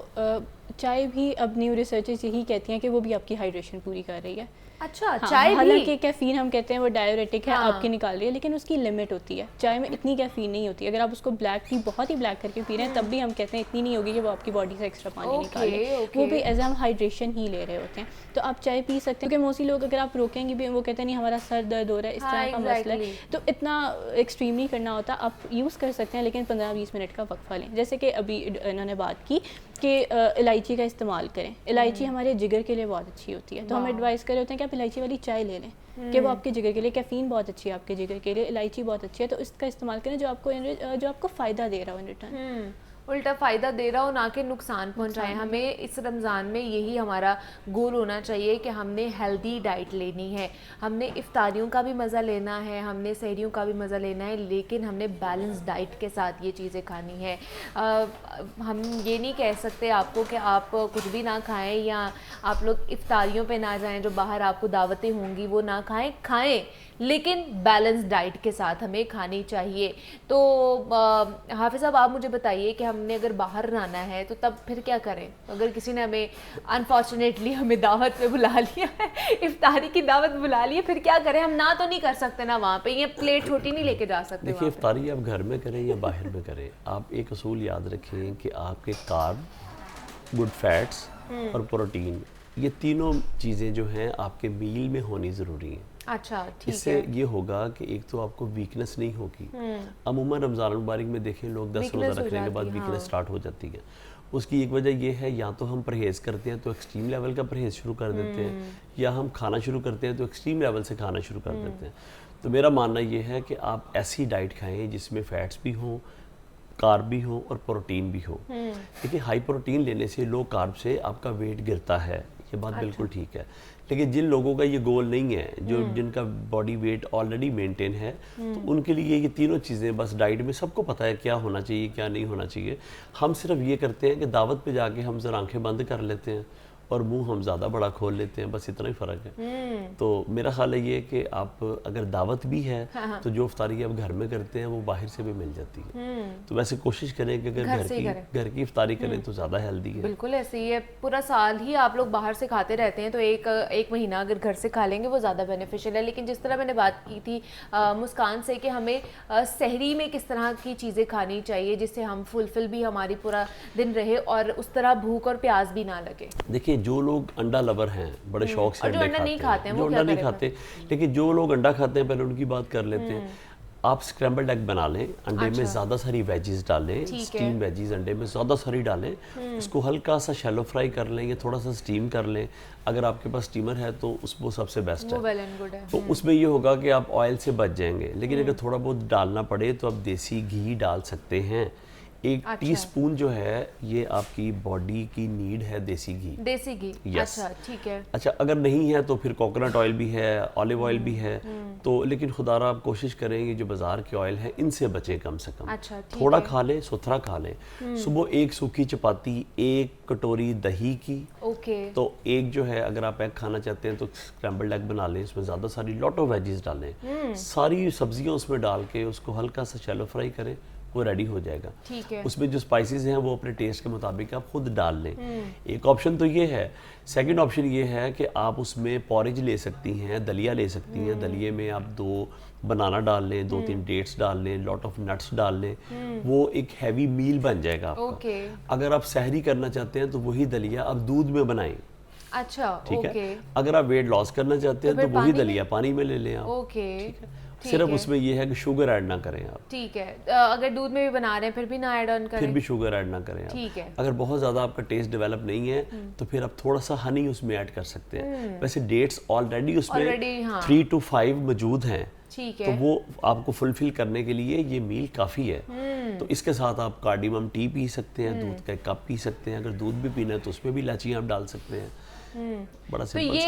چائے بھی اب نیو ریسرچز یہی کہتی ہیں کہ وہ بھی آپ کی ہائیڈریشن پوری کر رہی ہے. اچھا چائے بھی؟ حالانکہ کیفین ہم کہتے ہیں وہ ڈائیوریٹک ہے, آپ کی نکال رہی ہے, لیکن اس کی لمٹ ہوتی ہے. چائے میں اتنی کیفین نہیں ہوتی. اگر آپ اس کو بلیک ٹی بہت ہی بلیک کر کے پی رہے ہیں تب بھی ہم کہتے ہیں اتنی نہیں ہوگی کہ وہ آپ کی باڈی سے ایکسٹرا پانی نکالے. وہ بھی ایز ہم ہائیڈریشن ہی لے رہے ہوتے ہیں. تو آپ چائے پی سکتے ہیں, کیونکہ موسٹلی لوگ اگر آپ روکیں گے بھی وہ کہتے ہیں نہیں ہمارا سر درد ہو رہا ہے, اس طرح کا مسئلہ ہے. تو اتنا ایکسٹریم نہیں کرنا ہوتا, آپ یوز کر سکتے ہیں لیکن 15-20 منٹ کا وقفہ لیں. جیسے کہ ابھی انہوں نے بات کی کہ الائچی کا استعمال کریں. الائچی ہمارے جگر کے لیے بہت اچھی ہوتی ہے, تو ہم ایڈوائز کر رہے ہوتے ہیں کہ آپ الائچی والی چائے لے لیں کہ وہ آپ کے جگر کے لیے, کیفین بہت اچھی ہے آپ کے جگر کے لیے, الائچی بہت اچھی ہے, تو اس کا استعمال کریں جو آپ کو فائدہ دے رہا ہو ان ریٹرن, الٹا فائدہ دے رہا ہو نہ کہ نقصان پہنچائے. ہمیں اس رمضان میں یہی ہمارا گول ہونا چاہیے کہ ہم نے ہیلدی ڈائٹ لینی ہے, ہم نے افطاریوں کا بھی مزہ لینا ہے, ہم نے سحریوں کا بھی مزہ لینا ہے, لیکن ہم نے بیلنس ڈائٹ کے ساتھ یہ چیزیں کھانی ہے. ہم یہ نہیں کہہ سکتے آپ کو کہ آپ کچھ بھی نہ کھائیں یا آپ لوگ افطاریوں پہ نہ جائیں, جو باہر آپ کو دعوتیں ہوں گی وہ نہ کھائیں, لیکن بیلنس ڈائٹ کے ساتھ ہمیں کھانی چاہیے. تو حافظ صاحب آپ مجھے بتائیے کہ ہم نے اگر باہر رہنا ہے تو تب پھر کیا کریں؟ اگر کسی نے ہمیں انفارچونیٹلی ہمیں دعوت پہ بلا لیا ہے, افطاری کی دعوت بلا لی ہے, پھر کیا کریں؟ ہم نہ تو نہیں کر سکتے نا وہاں پہ, یہ پلیٹ چھوٹی نہیں لے کے جا سکتے. دیکھیے افطاری آپ گھر میں کریں یا باہر میں کریں, آپ ایک اصول یاد رکھیں کہ آپ کے کارب, گڈ فیٹس اور پروٹین, یہ تینوں چیزیں جو ہیں آپ کے میل میں ہونی ضروری ہیں. اچھا ٹھیک ہے. اس سے یہ ہوگا کہ ایک تو آپ کو ویکنس نہیں ہوگی. عموماً رمضان المبارک میں دیکھیں لوگ 10 روزہ رکھنے کے بعد ویکنس سٹارٹ ہو جاتی ہے. اس کی ایک وجہ یہ ہے یا تو ہم پرہیز کرتے ہیں تو ایکسٹریم لیول کا پرہیز شروع کر دیتے ہیں, یا ہم کھانا شروع کرتے ہیں تو ایکسٹریم لیول سے کھانا شروع کر دیتے ہیں. تو میرا ماننا یہ ہے کہ آپ ایسی ڈائٹ کھائیں جس میں فیٹس بھی ہوں, کارب بھی ہوں اور پروٹین بھی ہو. دیکھیں ہائی پروٹین لینے سے لو کارب سے آپ کا ویٹ گرتا ہے, یہ بات بالکل ٹھیک ہے, لیکن جن لوگوں کا یہ گول نہیں ہے, جن کا باڈی ویٹ آلریڈی مینٹین ہے, تو ان کے لیے یہ تینوں چیزیں بس ڈائٹ میں سب کو پتہ ہے کیا ہونا چاہیے کیا نہیں ہونا چاہیے. ہم صرف یہ کرتے ہیں کہ دعوت پہ جا کے ہم ذرا آنکھیں بند کر لیتے ہیں اور منہ ہم زیادہ بڑا کھول لیتے ہیں, بس اتنا ہی فرق ہے. تو میرا خیال ہے یہ کہ آپ اگر دعوت بھی ہے تو جو افطاری آپ گھر میں کرتے ہیں وہ باہر سے بھی مل جاتی ہے. تو ویسے کوشش کریں کہ اگر گھر کی افطاری کریں تو زیادہ ہیلدی ہے. بالکل ایسے ہی ہے, پورا سال ہی آپ لوگ باہر سے کھاتے رہتے ہیں تو ایک مہینہ اگر گھر سے کھا لیں گے وہ زیادہ بینیفیشل ہے. لیکن جس طرح میں نے بات کی تھی مسکان سے کہ ہمیں سحری میں کس طرح کی چیزیں کھانی چاہیے جس سے ہم فلفل بھی ہماری پورا دن رہے اور اس طرح بھوک اور پیاس بھی نہ لگے. دیکھیں جو لوگ انڈا لور ہیں بڑے شوق سے انڈے کھاتے ہیں, جو انڈا نہیں کھاتے, لیکن جو لوگ انڈا کھاتے ہیں پہلے ان کی بات کر لیتے ہیں. آپ اسکریمبلڈ ایگ بنا لیں, انڈے میں زیادہ ساری ویجز ڈالیں, اسٹیم ویجز انڈے میں زیادہ ساری ڈالیں, اس کو ہلکا سا شیلو فرائی کر لیں یا تھوڑا سا اسٹیم کر لیں. اگر آپ کے پاس اسٹیمر ہے تو وہ سب سے بیسٹ ہے. تو اس میں یہ ہوگا کہ آپ آئل سے بچ جائیں گے, لیکن اگر تھوڑا بہت ڈالنا پڑے تو آپ دیسی گھی ڈال سکتے ہیں. 1 ٹی سپون جو ہے یہ آپ کی باڈی کی نیڈ ہے دیسی گھی. اچھا ٹھیک ہے. اچھا اگر نہیں ہے تو پھر کوکونٹ آئل بھی ہے, آلیو آئل بھی ہے, تو لیکن خدا را آپ کوشش کریں گے جو بازار کے آئل ہیں ان سے بچیں کم سے کم. تھوڑا کھا لیں, ستھرا کھا لیں. صبح 1 سوکھی چپاتی, 1 کٹوری دہی کی, تو ایک جو ہے اگر آپ ایگ کھانا چاہتے ہیں تو اسکریمبلڈ ایگ بنا لیں, اس میں زیادہ ساری لاٹ آف ویجز ڈالیں, ساری سبزیاں اس میں ڈال کے اس کو ہلکا سا شیلو فرائی کریں, وہ ریڈی ہو جائے گا. اس میں جو سپائسیز ہیں وہ اپنے ٹیسٹ کے مطابق آپ خود ڈال لیں. ایک آپشن تو یہ ہے. سیکنڈ آپشن یہ ہے کہ آپ اس میں پورج لے سکتی ہیں, دلیا لے سکتی ہیں. دلیے میں آپ 2 بنانا ڈال لیں, 2-3 ڈیٹس ڈال لیں, لاٹ آف نٹس ڈال لیں, وہ ایک ہیوی میل بن جائے گا آپ کا. اگر آپ سحری کرنا چاہتے ہیں تو وہی دلیا آپ دودھ میں بنائیں. اچھا ٹھیک ہے. اگر آپ ویٹ لاس کرنا چاہتے ہیں تو وہی دلیا پانی میں لے لیں آپ. ٹھیک ہے. صرف اس میں یہ ہے کہ شوگر ایڈ نہ کریں آپ. ٹھیک ہے. اگر دودھ میں بھی بنا رہے ہیں پھر بھی نہ ایڈ آن کریں, پھر بھی شوگر ایڈ نہ کریں آپ. ٹھیک ہے. اگر بہت زیادہ آپ کا ٹیسٹ ڈیولپ نہیں ہے تو پھر آپ تھوڑا سا ہنی اس میں ایڈ کر سکتے ہیں. ویسے ڈیٹس آلریڈی اس میں 3 to 5 موجود ہیں, تو وہ آپ کو فلفل کرنے کے لیے یہ میل کافی ہے. تو اس کے ساتھ آپ کارڈیمم ٹی پی سکتے ہیں, دودھ کا 1 کپ پی سکتے ہیں. اگر دودھ بھی پینا ہے تو اس میں بھی الائچیاں آپ ڈال سکتے ہیں. بڑا تو یہ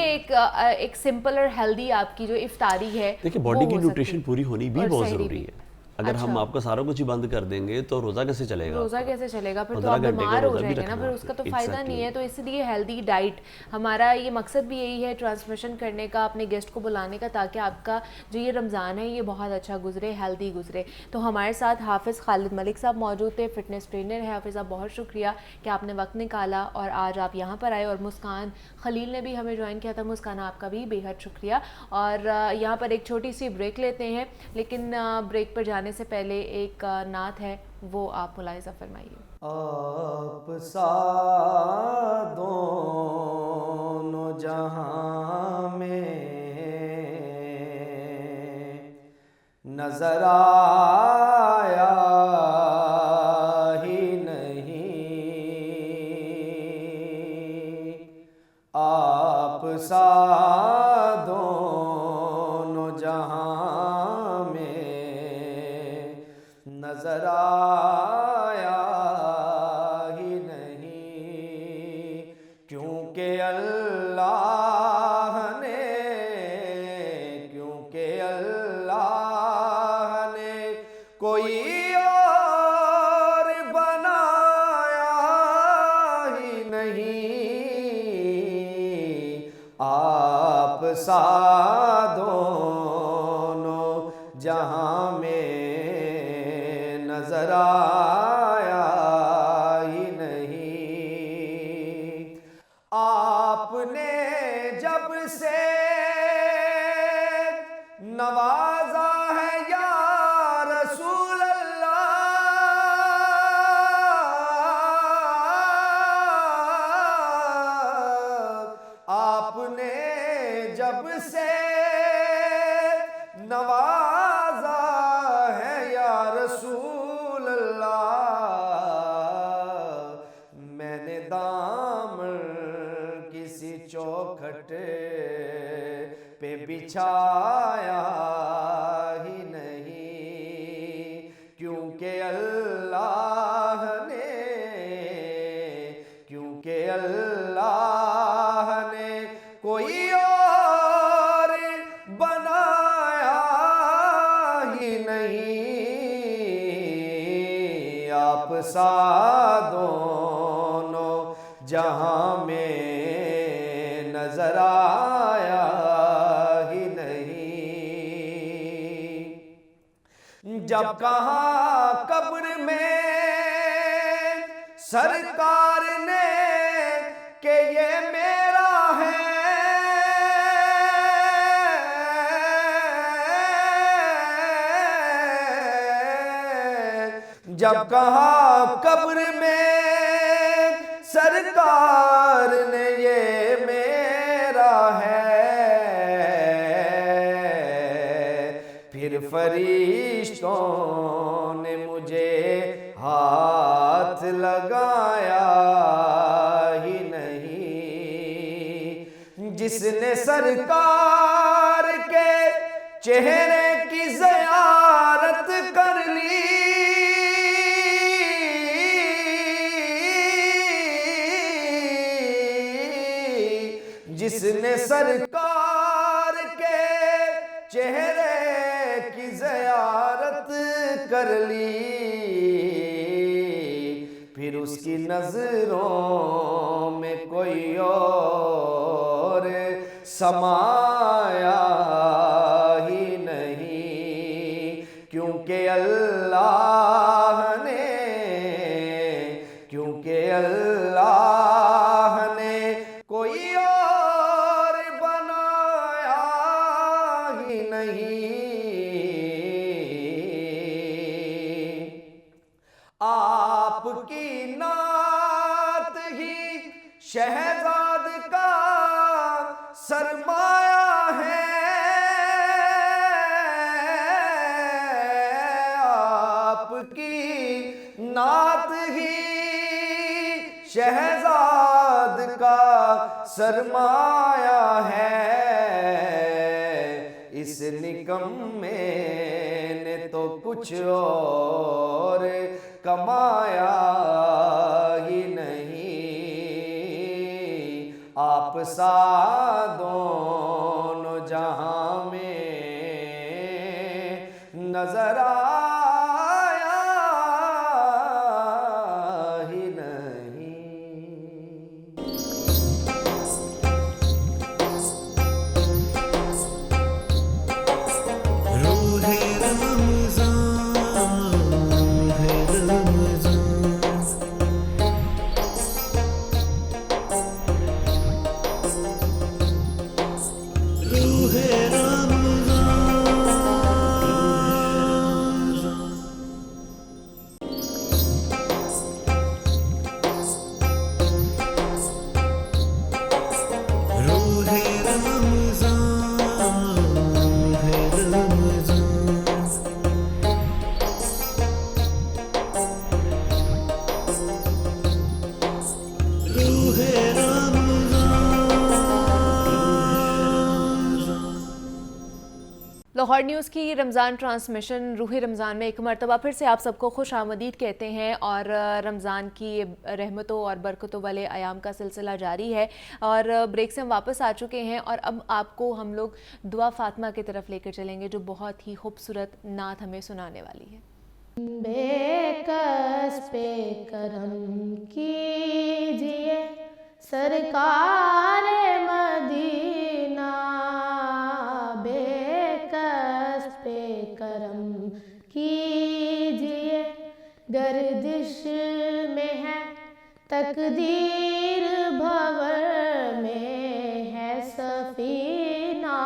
ایک سمپل اور ہیلدی آپ کی جو افطاری ہے. دیکھیں باڈی کی نیوٹریشن پوری ہونی بھی بہت ضروری ہے. اگر ہم آپ کا سارا کچھ ہی بند کر دیں گے تو روزہ کیسے چلے گا؟ روزہ کیسے چلے گا؟ پھر تو آپ بیمار ہو جائیں گے نا، پھر اس کا تو فائدہ نہیں ہے. تو اس لیے ہیلدی ڈائٹ ہمارا یہ مقصد بھی یہی ہے، ٹرانسمیشن کرنے کا، اپنے گیسٹ کو بلانے کا، تاکہ آپ کا جو یہ رمضان ہے یہ بہت اچھا گزرے، ہیلدی گزرے. تو ہمارے ساتھ حافظ خالد ملک صاحب موجود تھے، فٹنس ٹرینر ہے. حافظ صاحب بہت شکریہ کہ آپ نے وقت نکالا اور آج آپ یہاں پر آئے. اور مسکان خلیل نے بھی ہمیں جوائن کیا تھا. مسکان آپ کا بھی بے حد شکریہ. اور یہاں پر ایک چھوٹی سی بریک لیتے ہیں، لیکن بریک پر جانے سے پہلے ایک نعت ہے، وہ آپ ملاحظہ فرمائیے. آپ سا دونوں جہاں میں نظر آیا ہی نہیں، آپ سا دونوں جہاں میں نظر آیا ہی نہیں، کیونکہ اللہ نے کوئی اور بنایا ہی نہیں، آپ سا دونوں جہاں میں نظر آیا ہی نہیں. آپ نے جب سے نوازا ہے یا رسول اللہ، آپ نے جب سے نوازا ہے یا رسول اللہ، میں نے دامن کسی چوکھٹ پہ بچھایا ہی نہیں، کیونکہ اللہ نے کوئی اور بنایا ہی نہیں، آپ سا دونوں جہاں میں نظر آیا ہی نہیں. جب کہا قبر میں سرکار نے کہ یہ میرا ہے، جب کہا قبر میں سرکار نے یہ میرا ہے، پھر فرشتوں نے مجھے ہاتھ لگایا ہی نہیں، جس نے سرکار کے چہرے کی زیارت کر لی، جس نے سرکار کے چہرے کی زیارت کر لی، پھر اس کی نظروں میں کوئی اور سمایا ہی نہیں، کیونکہ اللہ نے کوئی اور بنایا ہی نہیں. آپ کی نعت ہی شہزاد کا سرمایہ ہے، آپ کی نعت ہی شہزاد کا سرمایہ ہے، اس نکمے نے تو کچھ اور کمایا ہی نہیں، آپ سا دونوں جہاں میں نظر آیا لاہور نیوز کی رمضان ٹرانسمیشن روح رمضان میں ایک مرتبہ پھر سے آپ سب کو خوش آمدید کہتے ہیں، اور رمضان کی رحمتوں اور برکتوں والے ایام کا سلسلہ جاری ہے، اور بریک سے ہم واپس آ چکے ہیں، اور اب آپ کو ہم لوگ دعا فاطمہ کی طرف لے کر چلیں گے جو بہت ہی خوبصورت نعت ہمیں سنانے والی ہے۔ بے کس پہ کرم کیجئے سرکار مدینہ، بے کس پہ کرم کیجئے، گردش میں ہے تقدیر بھور میں ہے سفینہ،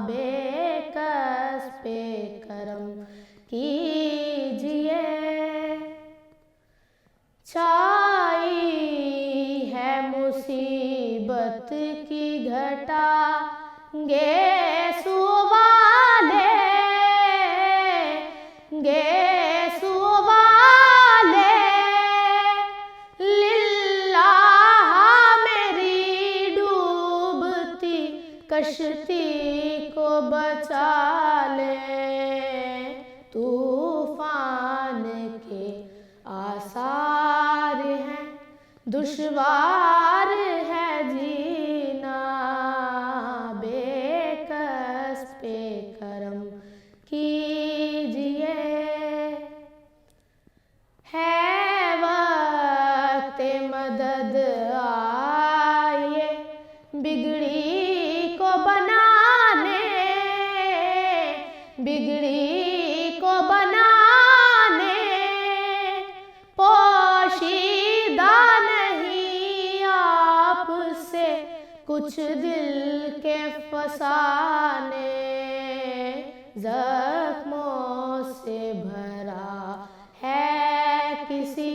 بے کس پہ کرم کیجئے، چھائی ہے مصیبت کی گھٹا گیسو والے، گیسو والے، للہ میری ڈوبتی کشتی کو بچا لے، طوفان کے آثار ہیں، دشوار ہے جینا، بے کس پہ کرم کیجئے، ہے وقت مدد آئیے بگڑی کو بنانے، بگڑی کو بنانے، پوشیدہ نہیں آپ سے کچھ دل کے فسانے، زخموں سے بھرا ہے کسی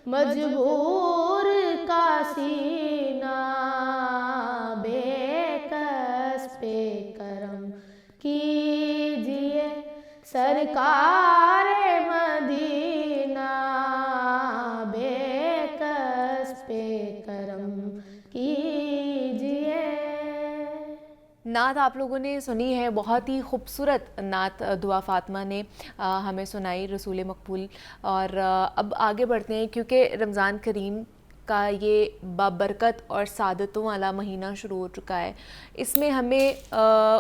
مجبور کا سینہ، بے کس پہ کرم کیجئے سرکار مدینہ، بے کس پہ کرم کیجئے۔ نعت آپ لوگوں نے سنی ہے، بہت ہی خوبصورت نعت دعا فاطمہ نے ہمیں سنائی، رسول مقبول۔ اور اب آگے بڑھتے ہیں کیونکہ رمضان کریم کا یہ بابرکت اور سعادتوں والا مہینہ شروع ہو چکا ہے، اس میں ہمیں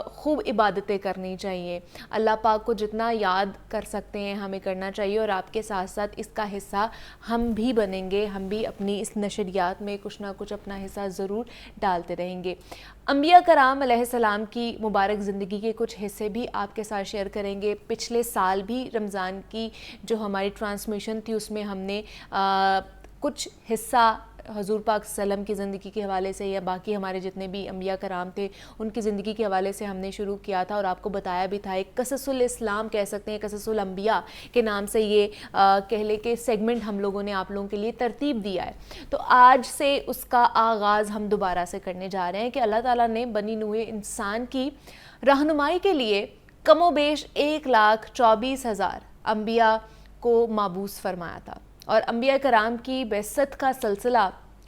خوب عبادتیں کرنی چاہیے، اللہ پاک کو جتنا یاد کر سکتے ہیں ہمیں کرنا چاہیے، اور آپ کے ساتھ ساتھ اس کا حصہ ہم بھی بنیں گے، ہم بھی اپنی اس نشریات میں کچھ نہ کچھ اپنا حصہ ضرور ڈالتے رہیں گے۔ انبیاء کرام علیہ السلام کی مبارک زندگی کے کچھ حصے بھی آپ کے ساتھ شیئر کریں گے۔ پچھلے سال بھی رمضان کی جو ہماری ٹرانسمیشن تھی اس میں ہم نے کچھ حصہ حضور پاک صلی اللہ علیہ وسلم کی زندگی کے حوالے سے یا باقی ہمارے جتنے بھی انبیاء کرام تھے ان کی زندگی کے حوالے سے ہم نے شروع کیا تھا، اور آپ کو بتایا بھی تھا، ایک قصص الاسلام کہہ سکتے ہیں، قصص الانبیاء کے نام سے یہ کہہ لے کہ سیگمنٹ ہم لوگوں نے آپ لوگوں کے لیے ترتیب دیا ہے۔ تو آج سے اس کا آغاز ہم دوبارہ سے کرنے جا رہے ہیں کہ اللہ تعالیٰ نے بنی نوع انسان کی رہنمائی کے لیے کم و بیش 1,24,000 انبیاء کو مابعوث فرمایا تھا، اور انبیاء کرام کی بعثت کا سلسلہ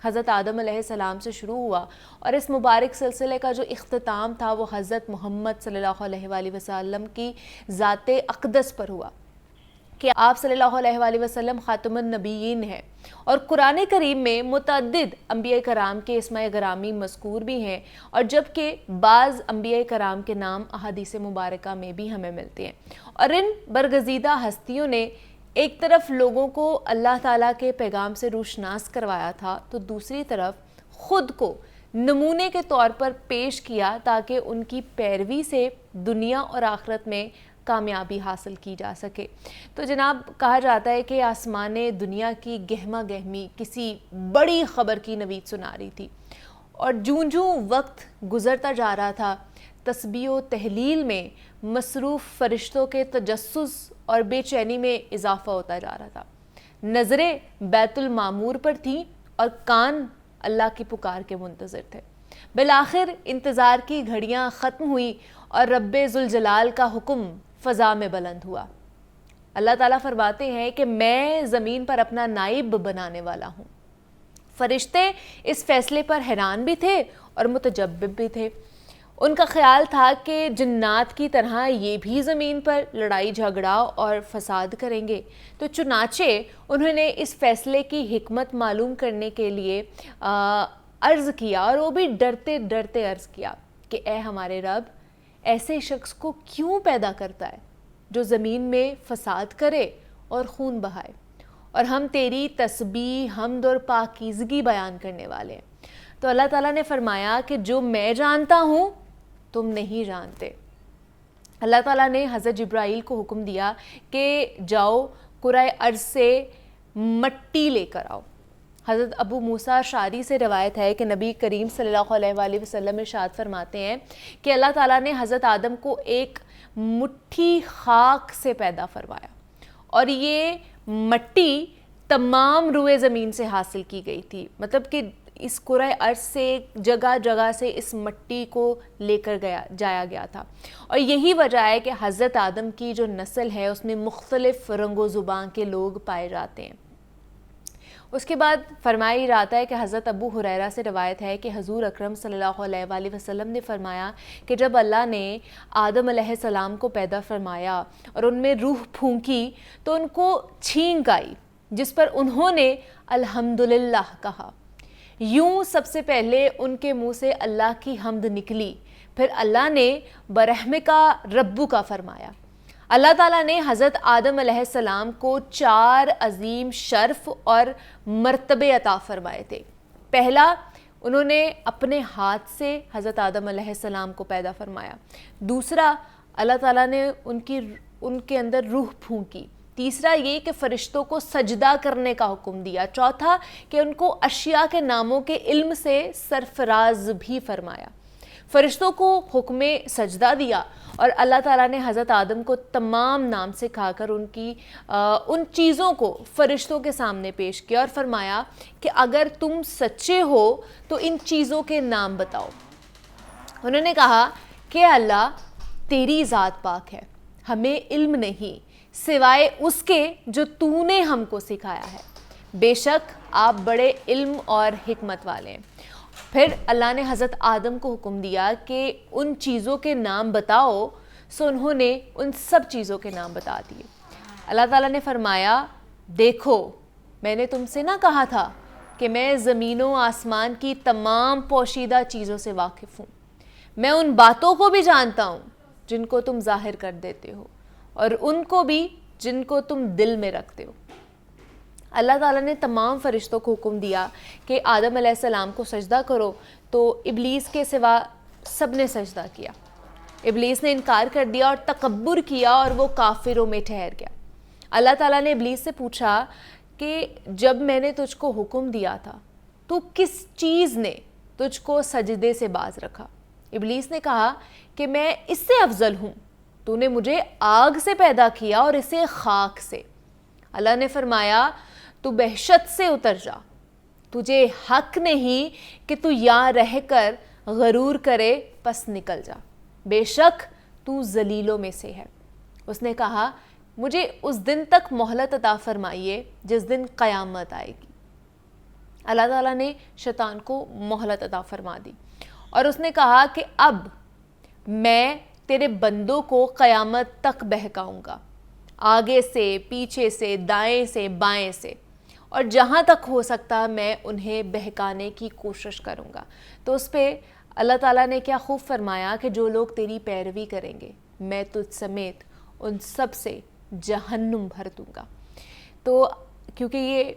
حضرت آدم علیہ السلام سے شروع ہوا، اور اس مبارک سلسلے کا جو اختتام تھا وہ حضرت محمد صلی اللہ علیہ وآلہ وسلم کی ذات اقدس پر ہوا کہ آپ صلی اللہ علیہ وآلہ وسلم خاتم النبیین ہیں، اور قرآن کریم میں متعدد انبیاء کرام کے اسماء گرامی مذکور بھی ہیں، اور جبکہ بعض انبیاء کرام کے نام احادیث مبارکہ میں بھی ہمیں ملتے ہیں، اور ان برگزیدہ ہستیوں نے ایک طرف لوگوں کو اللہ تعالیٰ کے پیغام سے روشناس کروایا تھا، تو دوسری طرف خود کو نمونے کے طور پر پیش کیا تاکہ ان کی پیروی سے دنیا اور آخرت میں کامیابی حاصل کی جا سکے۔ تو جناب کہا جاتا ہے کہ آسمان دنیا کی گہما گہمی کسی بڑی خبر کی نوید سنا رہی تھی، اور جوں جوں وقت گزرتا جا رہا تھا تسبیح و تحلیل میں مصروف فرشتوں کے تجسس اور بے چینی میں اضافہ ہوتا جا رہا تھا۔ نظریں بیت المعمور پر تھیں اور کان اللہ کی پکار کے منتظر تھے۔ بالآخر انتظار کی گھڑیاں ختم ہوئی اور رب ذوالجلال کا حکم فضا میں بلند ہوا۔ اللہ تعالیٰ فرماتے ہیں کہ میں زمین پر اپنا نائب بنانے والا ہوں۔ فرشتے اس فیصلے پر حیران بھی تھے اور متجبب بھی تھے۔ ان کا خیال تھا کہ جنات کی طرح یہ بھی زمین پر لڑائی جھگڑا اور فساد کریں گے، تو چنانچہ انہوں نے اس فیصلے کی حکمت معلوم کرنے کے لیے عرض کیا، اور وہ بھی ڈرتے ڈرتے عرض کیا کہ اے ہمارے رب، ایسے شخص کو کیوں پیدا کرتا ہے جو زمین میں فساد کرے اور خون بہائے، اور ہم تیری تسبیح، حمد اور پاکیزگی بیان کرنے والے ہیں۔ تو اللہ تعالیٰ نے فرمایا کہ جو میں جانتا ہوں تم نہیں جانتے۔ اللہ تعالیٰ نے حضرت جبرائیل کو حکم دیا کہ جاؤ کرۂ ارض سے مٹی لے کر آؤ۔ حضرت ابو موسیٰ اشعری سے روایت ہے کہ نبی کریم صلی اللہ علیہ وآلہ وسلم ارشاد فرماتے ہیں کہ اللہ تعالیٰ نے حضرت آدم کو ایک مٹھی خاک سے پیدا فرمایا، اور یہ مٹی تمام روئے زمین سے حاصل کی گئی تھی، مطلب کہ اس کرۂ ارض سے جگہ جگہ سے اس مٹی کو لے کر جایا گیا تھا، اور یہی وجہ ہے کہ حضرت آدم کی جو نسل ہے اس میں مختلف رنگ و زبان کے لوگ پائے جاتے ہیں۔ اس کے بعد فرمایا ہی جاتا ہے کہ حضرت ابو ہریرہ سے روایت ہے کہ حضور اکرم صلی اللہ علیہ وآلہ وسلم نے فرمایا کہ جب اللہ نے آدم علیہ السلام کو پیدا فرمایا اور ان میں روح پھونکی تو ان کو چھینک آئی، جس پر انہوں نے الحمدللہ کہا۔ یوں سب سے پہلے ان کے منہ سے اللہ کی حمد نکلی، پھر اللہ نے برحمکا ربکا فرمایا۔ اللہ تعالیٰ نے حضرت آدم علیہ السلام کو 4 عظیم شرف اور مرتبے عطا فرمائے تھے۔ پہلا، انہوں نے اپنے ہاتھ سے حضرت آدم علیہ السلام کو پیدا فرمایا۔ دوسرا، اللہ تعالیٰ نے ان کے اندر روح پھونکی۔ تیسرا یہ کہ فرشتوں کو سجدہ کرنے کا حکم دیا۔ چوتھا کہ ان کو اشیاء کے ناموں کے علم سے سرفراز بھی فرمایا۔ فرشتوں کو حکم سجدہ دیا، اور اللہ تعالیٰ نے حضرت آدم کو تمام نام سے کھا کر ان چیزوں کو فرشتوں کے سامنے پیش کیا اور فرمایا کہ اگر تم سچے ہو تو ان چیزوں کے نام بتاؤ۔ انہوں نے کہا کہ اللہ، تیری ذات پاک ہے، ہمیں علم نہیں سوائے اس کے جو تو نے ہم کو سکھایا ہے، بے شک آپ بڑے علم اور حکمت والے ہیں۔ پھر اللہ نے حضرت آدم کو حکم دیا کہ ان چیزوں کے نام بتاؤ، سو انہوں نے ان سب چیزوں کے نام بتا دیے۔ اللہ تعالیٰ نے فرمایا، دیکھو میں نے تم سے نہ کہا تھا کہ میں زمین و آسمان کی تمام پوشیدہ چیزوں سے واقف ہوں، میں ان باتوں کو بھی جانتا ہوں جن کو تم ظاہر کر دیتے ہو، اور ان کو بھی جن کو تم دل میں رکھتے ہو۔ اللہ تعالیٰ نے تمام فرشتوں کو حکم دیا کہ آدم علیہ السلام کو سجدہ کرو، تو ابلیس کے سوا سب نے سجدہ کیا۔ ابلیس نے انکار کر دیا اور تکبر کیا، اور وہ کافروں میں ٹھہر گیا۔ اللہ تعالیٰ نے ابلیس سے پوچھا کہ جب میں نے تجھ کو حکم دیا تھا تو کس چیز نے تجھ کو سجدے سے باز رکھا؟ ابلیس نے کہا کہ میں اس سے افضل ہوں، تو نے مجھے آگ سے پیدا کیا اور اسے خاک سے۔ اللہ نے فرمایا، تو بہشت سے اتر جا، تجھے حق نہیں کہ تو یہاں رہ کر غرور کرے، پس نکل جا، بے شک تو ذلیلوں میں سے ہے۔ اس نے کہا، مجھے اس دن تک مہلت عطا فرمائیے جس دن قیامت آئے گی۔ اللہ تعالیٰ نے شیطان کو مہلت عطا فرما دی، اور اس نے کہا کہ اب میں تیرے بندوں کو قیامت تک بہکاؤں گا، آگے سے، پیچھے سے، دائیں سے، بائیں سے، اور جہاں تک ہو سکتا میں انہیں بہکانے کی کوشش کروں گا۔ تو اس پہ اللہ تعالیٰ نے کیا خوب فرمایا کہ جو لوگ تیری پیروی کریں گے میں تجھ سمیت ان سب سے جہنم بھر دوں گا۔ تو کیونکہ یہ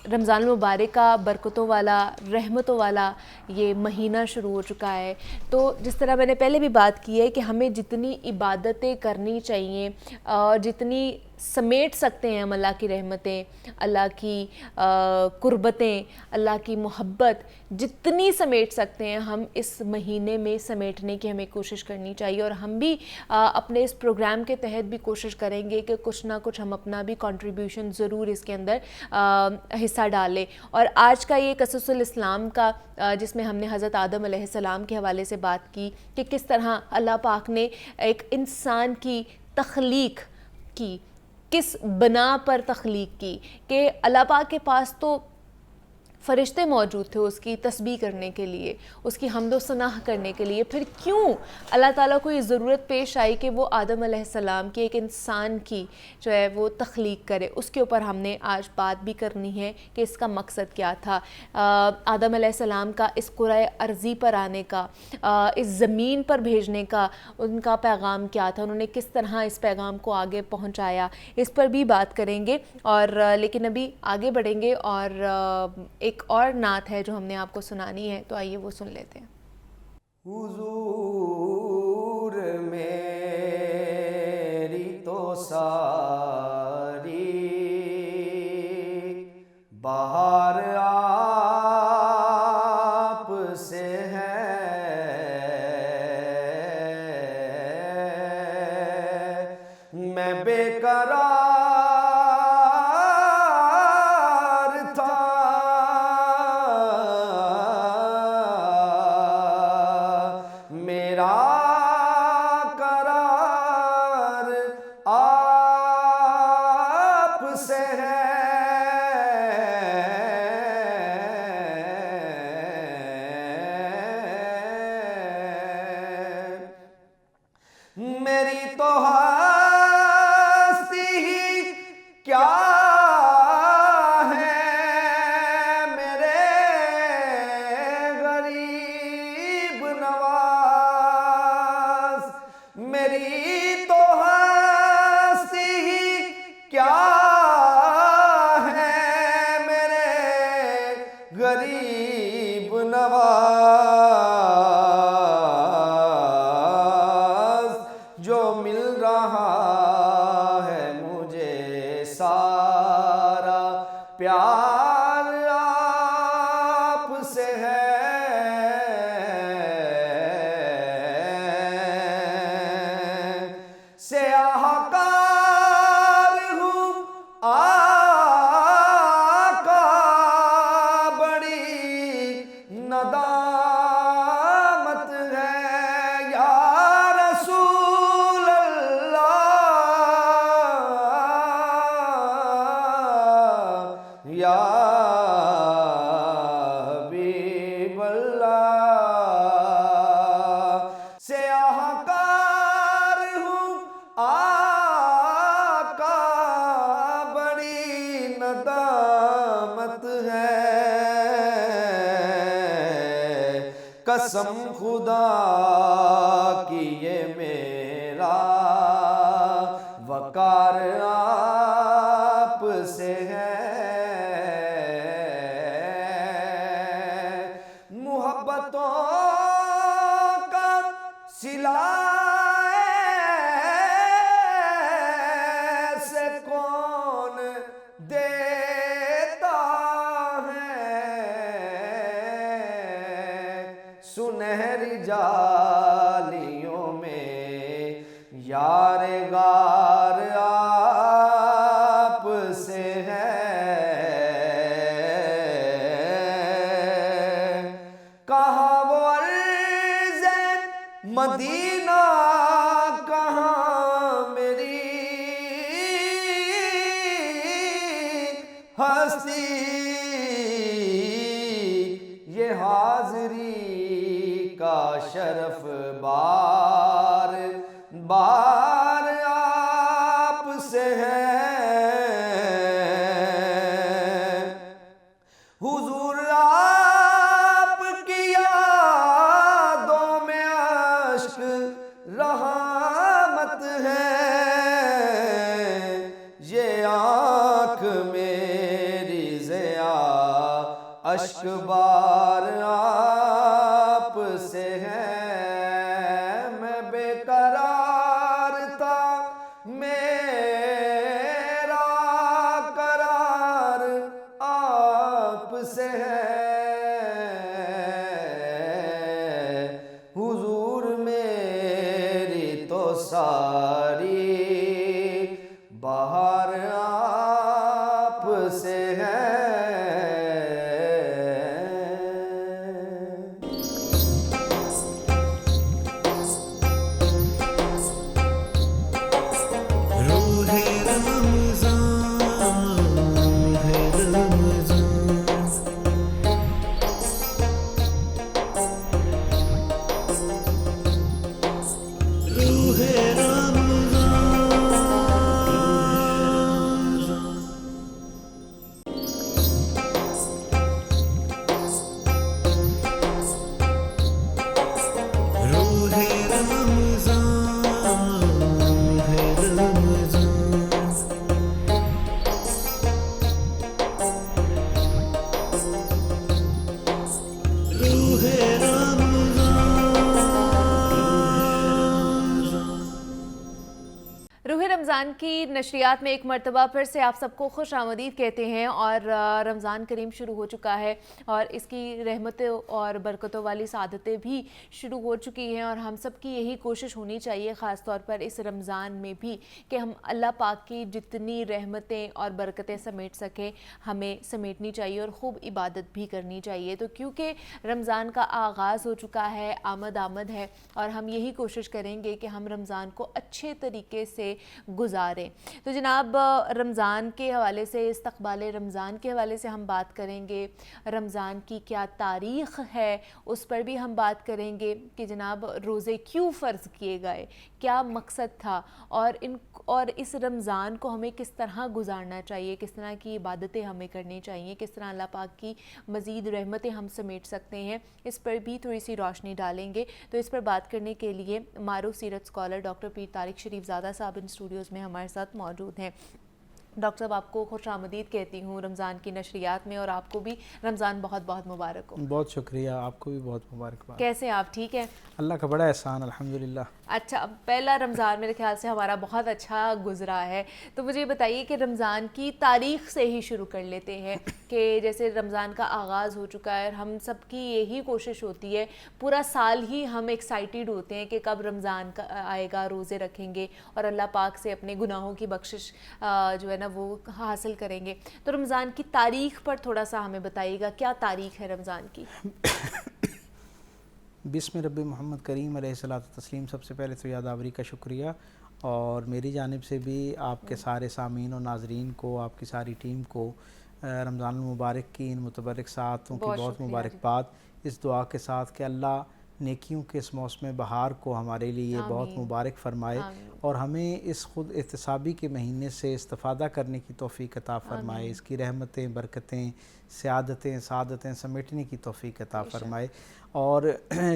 رمضان المبارک کا برکتوں والا، رحمتوں والا یہ مہینہ شروع ہو چکا ہے، تو جس طرح میں نے پہلے بھی بات کی ہے کہ ہمیں جتنی عبادتیں کرنی چاہیے اور جتنی سمیٹ سکتے ہیں ہم اللہ کی رحمتیں، اللہ کی قربتیں، اللہ کی محبت، جتنی سمیٹ سکتے ہیں ہم اس مہینے میں سمیٹنے کی ہمیں کوشش کرنی چاہیے، اور ہم بھی اپنے اس پروگرام کے تحت بھی کوشش کریں گے کہ کچھ نہ کچھ ہم اپنا بھی کنٹریبیوشن ضرور اس کے اندر حصہ ڈالیں۔ اور آج کا یہ قصص الاسلام کا جس میں ہم نے حضرت آدم علیہ السلام کے حوالے سے بات کی کہ کس طرح اللہ پاک نے ایک انسان کی تخلیق کی، کس بنا پر تخلیق کی، کہ اللہ پاک کے پاس تو فرشتے موجود تھے اس کی تسبیح کرنے کے لیے, اس کی حمد و ثناء کرنے کے لیے, پھر کیوں اللہ تعالیٰ کو یہ ضرورت پیش آئی کہ وہ آدم علیہ السلام کی, ایک انسان کی جو ہے وہ تخلیق کرے؟ اس کے اوپر ہم نے آج بات بھی کرنی ہے کہ اس کا مقصد کیا تھا, آدم علیہ السلام کا اس کرۂ ارضی پر آنے کا, اس زمین پر بھیجنے کا ان کا پیغام کیا تھا, انہوں نے کس طرح اس پیغام کو آگے پہنچایا, اس پر بھی بات کریں گے. اور لیکن ابھی آگے بڑھیں گے اور ایک اور نعت ہے جو ہم نے آپ کو سنانی ہے, تو آئیے وہ سن لیتے ہیں. حضور میری تو ساری بہار آپ سے ہے, میں بے قرار تھا, میرا قرار آپ سے ہے, میری تو ہستی ہی کیا ہے, میرے غریب نواز, میری تو ہستی ہی کیا ہے, میرے غریب نواز, جو مل رہا ہے مجھے سارا پیار آپ سے ہے, سیاہ کار ہوں آقا, بڑی ندامت ہے یا رسول اللہ, یا حبیب اللہ, سیاہ کار ہوں آقا, بڑی ندامت ہے, قسم خدا کی یہ میرا وقار آپ سے ہے, محبتوں کا صلہ سے کون دیتا ہے, سنہری جالیوں میں یار غار آپ سے ہے, کہاں وہ عرض مدینہ, کہاں میری ہستی, یہ حاضری کا شرف بار بار آپ سے ہے, حضور آپ کی یادوں میں اشک رحمت ہے, یہ آنکھ میری ضیا اشک بار آپ سے ہے, میں بے قرار تھا, میرا قرار آپ سے ہے, حضور میری تو ساری بہار آپ سے ہے. رمضان کی نشریات میں ایک مرتبہ پھر سے آپ سب کو خوش آمدید کہتے ہیں، اور رمضان کریم شروع ہو چکا ہے اور اس کی رحمتوں اور برکتوں والی سعادتیں بھی شروع ہو چکی ہیں، اور ہم سب کی یہی کوشش ہونی چاہیے خاص طور پر اس رمضان میں بھی کہ ہم اللہ پاک کی جتنی رحمتیں اور برکتیں سمیٹ سکیں ہمیں سمیٹنی چاہیے اور خوب عبادت بھی کرنی چاہیے۔ تو کیونکہ رمضان کا آغاز ہو چکا ہے، آمد ہے، اور ہم یہی کوشش کریں گے کہ ہم رمضان کو اچھے طریقے سے گزاریں۔ تو جناب رمضان کے حوالے سے، استقبال رمضان کے حوالے سے ہم بات کریں گے، رمضان کی کیا تاریخ ہے اس پر بھی ہم بات کریں گے کہ جناب روزے کیوں فرض کیے گئے، کیا مقصد تھا، اور اس رمضان کو ہمیں کس طرح گزارنا چاہیے، کس طرح کی عبادتیں ہمیں کرنی چاہیے، کس طرح اللہ پاک کی مزید رحمتیں ہم سمیٹ سکتے ہیں، اس پر بھی تھوڑی سی روشنی ڈالیں گے۔ تو اس پر بات کرنے کے لیے معروف سیرت اسکالر ڈاکٹر پیر طارق شریف زادہ صاحب ان اسٹوڈیوز میں ہمارے ساتھ موجود ہیں۔ ڈاکٹر صاحب آپ کو خوش آمدید کہتی ہوں رمضان کی نشریات میں، اور آپ کو بھی رمضان بہت بہت مبارک ہو۔ بہت شکریہ، آپ کو بھی بہت مبارکباد۔ کیسے ہیں آپ؟ ٹھیک ہے، اللہ کا بڑا احسان الحمدللہ۔ اچھا، پہلا رمضان میرے خیال سے ہمارا بہت اچھا گزرا ہے، تو مجھے بتائیے کہ رمضان کی تاریخ سے ہی شروع کر لیتے ہیں کہ جیسے رمضان کا آغاز ہو چکا ہے اور ہم سب کی یہی کوشش ہوتی ہے، پورا سال ہی ہم ایکسائٹیڈ ہوتے ہیں کہ کب رمضان کا آئے گا، روزے رکھیں گے اور اللہ پاک سے اپنے گناہوں کی بخشش جو ہے نا وہ حاصل کریں گے۔ تو رمضان کی تاریخ پر تھوڑا سا ہمیں بتائیے گا، کیا تاریخ ہے رمضان کی؟ بسم رب محمد کریم علیہ الصلوۃ والتسلیم۔ سب سے پہلے تو یادآوری کا شکریہ، اور میری جانب سے بھی آپ کے سارے سامعین و ناظرین کو، آپ کی ساری ٹیم کو رمضان المبارک کی ان متبرک ساعتوں کی بہت مبارکباد، اس دعا کے ساتھ کہ اللہ نیکیوں کے اس موسم بہار کو ہمارے لیے بہت مبارک فرمائے اور ہمیں اس خود احتسابی کے مہینے سے استفادہ کرنے کی توفیق عطا فرمائے، اس کی رحمتیں، برکتیں، سعادتیں سمیٹنے کی توفیق عطا فرمائے۔ اور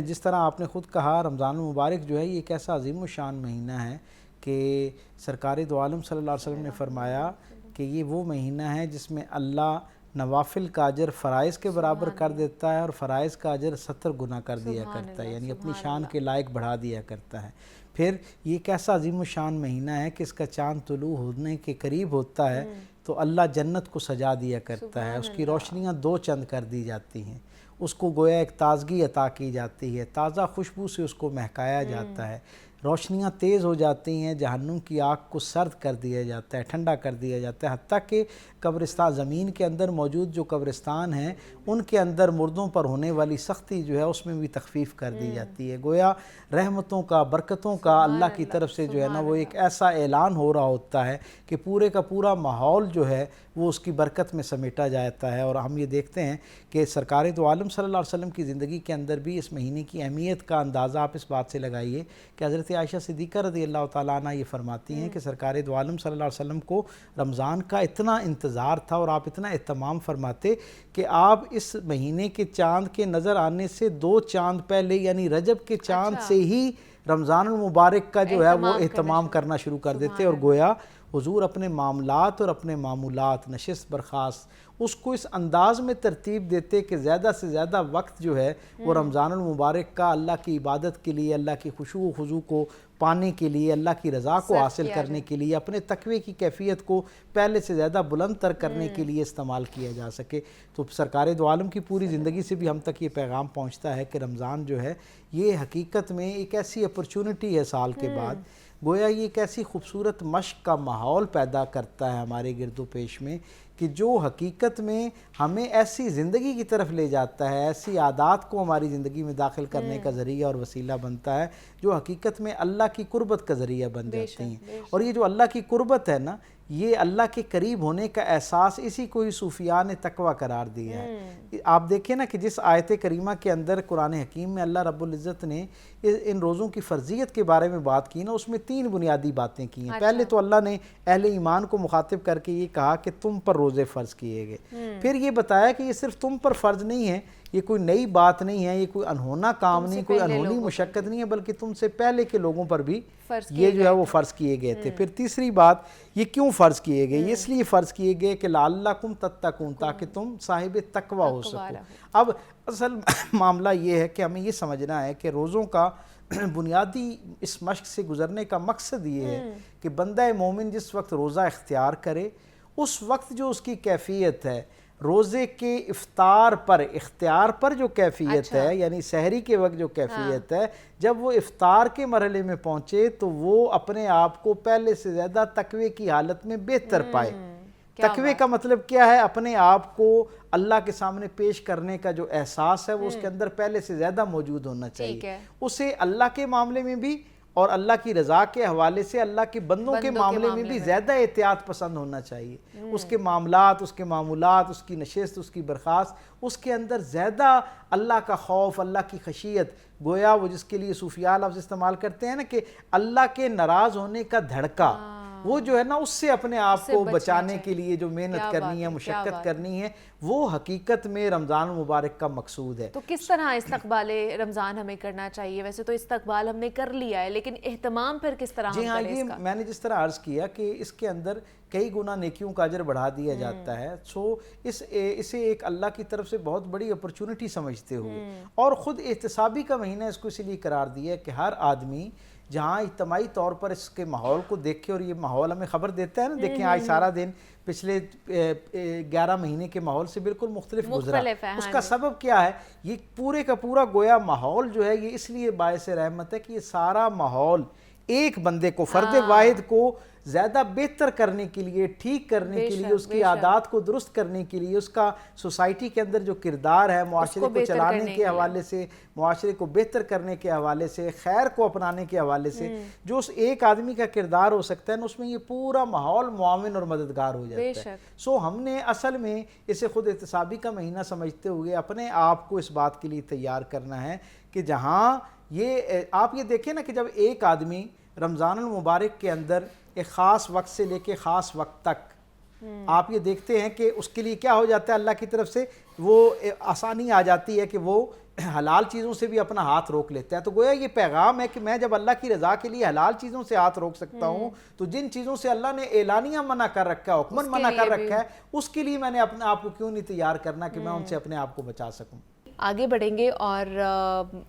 جس طرح آپ نے خود کہا، رمضان المبارک جو ہے یہ ایک ایسا عظیم الشان مہینہ ہے کہ سرکار دو عالم صلی اللہ علیہ وسلم نے فرمایا کہ یہ وہ مہینہ ہے جس میں اللہ نوافل کا اجر فرائض کے برابر کر دیتا ہے اور فرائض کا اجر 70 گنا کر دیا کرتا ہے، یعنی اپنی شان کے لائق بڑھا دیا کرتا ہے۔ پھر یہ ایک ایسا عظیم الشان مہینہ ہے کہ اس کا چاند طلوع ہونے کے قریب ہوتا ہے تو اللہ جنت کو سجا دیا کرتا ہے، اس کی روشنیاں 2 چند کر دی جاتی ہیں، اس کو گویا ایک تازگی عطا کی جاتی ہے، تازہ خوشبو سے اس کو مہکایا جاتا ہے، روشنیاں تیز ہو جاتی ہیں، جہنم کی آگ کو سرد کر دیا جاتا ہے، ٹھنڈا کر دیا جاتا ہے، حتیٰ کہ قبرستان، زمین کے اندر موجود جو قبرستان ہیں ان کے اندر مردوں پر ہونے والی سختی جو ہے اس میں بھی تخفیف کر دی جاتی ہے۔ گویا رحمتوں کا، برکتوں کا اللہ کی طرف سے جو ہے نا وہ ایک ایسا اعلان ہو رہا ہوتا ہے کہ پورے کا پورا ماحول جو ہے وہ اس کی برکت میں سمیٹا جاتا ہے۔ اور ہم یہ دیکھتے ہیں کہ سرکار دو عالم صلی اللہ علیہ وسلم کی زندگی کے اندر بھی اس مہینے کی اہمیت کا اندازہ آپ اس بات سے لگائیے کہ حضرت عائشہ صدیقہ رضی اللہ تعالیٰ عنہ یہ فرماتی ہیں کہ سرکار دو عالم صلی اللہ علیہ وسلم کو رمضان کا اتنا انتظار تھا اور آپ اتنا اہتمام فرماتے کہ آپ اس مہینے کے چاند کے نظر آنے سے 2 چاند پہلے یعنی رجب کے چاند سے ہی رمضان المبارک کا جو ہے وہ اہتمام کرنا شروع کر دیتے، اور گویا حضور اپنے معاملات اور اپنے معمولات، نشست برخاست، اس کو اس انداز میں ترتیب دیتے کہ زیادہ سے زیادہ وقت جو ہے وہ رمضان المبارک کا اللہ کی عبادت کے لیے، اللہ کی خشوع و خضوع کو پانے کے لیے، اللہ کی رضا کو حاصل کرنے کے لیے، اپنے تقوی کی کیفیت کو پہلے سے زیادہ بلند تر کرنے کے لیے استعمال کیا جا سکے۔ تو سرکار دو عالم کی پوری زندگی سے بھی ہم تک یہ پیغام پہنچتا ہے کہ رمضان جو ہے یہ حقیقت میں ایک ایسی اپرچونٹی ہے سال کے بعد، گویا یہ ایک ایسی خوبصورت مشق کا ماحول پیدا کرتا ہے ہمارے گرد و پیش میں کہ جو حقیقت میں ہمیں ایسی زندگی کی طرف لے جاتا ہے، ایسی عادات کو ہماری زندگی میں داخل کرنے کا ذریعہ اور وسیلہ بنتا ہے جو حقیقت میں اللہ کی قربت کا ذریعہ بن جاتی ہیں۔ اور یہ جو اللہ کی قربت ہے نا، یہ اللہ کے قریب ہونے کا احساس، اسی کو ہی صوفیاء نے تقویٰ قرار دیا ہے۔ آپ دیکھیں نا کہ جس آیت کریمہ کے اندر قرآن حکیم میں اللہ رب العزت نے ان روزوں کی فرضیت کے بارے میں بات کی نا، اس میں 3 بنیادی باتیں کی ہیں۔ پہلے تو اللہ نے اہل ایمان کو مخاطب کر کے یہ کہا کہ تم پر روزے فرض کیے گئے، پھر یہ بتایا کہ یہ صرف تم پر فرض نہیں ہے، یہ کوئی نئی بات نہیں ہے، یہ کوئی انہونا کام نہیں، کوئی انہونی مشقت نہیں ہے، بلکہ تم سے پہلے کے لوگوں پر بھی یہ جو ہے وہ فرض کیے گئے تھے۔ پھر تیسری بات، یہ کیوں فرض کیے گئے؟ یہ اس لیے فرض کیے گئے کہ لعلکم تتقون، تاکہ تم صاحب تقویٰ ہو سکو۔ اب اصل معاملہ یہ ہے کہ ہمیں یہ سمجھنا ہے کہ روزوں کا بنیادی اس مشق سے گزرنے کا مقصد یہ ہے کہ بندہ مومن جس وقت روزہ اختیار کرے اس وقت جو اس کی کیفیت ہے روزے کے افطار پر اختیار پر جو کیفیت ہے یعنی سحری کے وقت جو کیفیت ہے جب وہ افطار کے مرحلے میں پہنچے تو وہ اپنے آپ کو پہلے سے زیادہ تقوی کی حالت میں بہتر پائے. تقوی کا مطلب کیا ہے؟ اپنے آپ کو اللہ کے سامنے پیش کرنے کا جو احساس ہے وہ اس کے اندر پہلے سے زیادہ موجود ہونا چاہیے. اسے اللہ کے معاملے میں بھی اور اللہ کی رضا کے حوالے سے اللہ کے بندوں کے معاملے میں بھی زیادہ احتیاط پسند ہونا چاہیے. اس کے معاملات، اس کے معمولات، اس کی نشست، اس کی برخاست، اس کے اندر زیادہ اللہ کا خوف، اللہ کی خشیت، گویا وہ جس کے لیے صوفیاء لفظ استعمال کرتے ہیں نا کہ اللہ کے ناراض ہونے کا دھڑکا، وہ جو ہے نا اس سے اپنے آپ کو بچانے کے لیے جو محنت کرنی ہے، مشقت کرنی ہے، وہ حقیقت میں رمضان المبارک کا مقصود ہے. تو کس طرح استقبال رمضان ہمیں کرنا چاہیے؟ ویسے تو استقبال ہم نے کر لیا ہے لیکن اہتمام پھر کس طرح ہم کریں اس کا؟ جی ہاں، یہ میں نے جس طرح عرض کیا کہ اس کے اندر کئی گنا نیکیوں کا اجر بڑھا دیا جاتا ہے. اسے ایک اللہ کی طرف سے بہت بڑی اپرچونٹی سمجھتے ہوئے اور خود احتسابی کا مہینہ اس کو اس لیے قرار دیا ہے کہ ہر آدمی جہاں اجتماعی طور پر اس کے ماحول کو دیکھے، اور یہ ماحول ہمیں خبر دیتا ہے نا، دیکھیں آج سارا دن پچھلے 11 مہینے کے ماحول سے بالکل مختلف گزرا. اس کا سبب کیا ہے؟ یہ پورے کا پورا گویا ماحول جو ہے یہ اس لیے باعث رحمت ہے کہ یہ سارا ماحول ایک بندے کو، فرد واحد کو زیادہ بہتر کرنے کے لیے، ٹھیک کرنے کے لیے، اس کی عادات کو درست کرنے کے لیے، اس کا سوسائٹی کے اندر جو کردار ہے معاشرے کو چلانے کے حوالے سے، معاشرے کو بہتر کرنے کے حوالے سے، خیر کو اپنانے کے حوالے سے جو اس ایک آدمی کا کردار ہو سکتا ہے نا، اس میں یہ پورا ماحول معاون اور مددگار ہو جاتا ہے. ہم نے اصل میں اسے خود احتسابی کا مہینہ سمجھتے ہوئے اپنے آپ کو اس بات کے لیے تیار کرنا ہے کہ جہاں یہ آپ یہ دیکھیں نا کہ جب ایک آدمی رمضان المبارک کے اندر ایک خاص وقت سے لے کے خاص وقت تک آپ یہ دیکھتے ہیں کہ اس کے لیے کیا ہو جاتا ہے، اللہ کی طرف سے وہ آسانی آ جاتی ہے کہ وہ حلال چیزوں سے بھی اپنا ہاتھ روک لیتا ہے. تو گویا یہ پیغام ہے کہ میں جب اللہ کی رضا کے لیے حلال چیزوں سے ہاتھ روک سکتا ہوں تو جن چیزوں سے اللہ نے اعلانیہ منع کر رکھا ہے، حکمن منع کر رکھا ہے، اس کے لیے میں نے اپنے آپ کو کیوں نہیں تیار کرنا کہ میں ان سے اپنے آپ کو بچا سکوں. آگے بڑھیں گے اور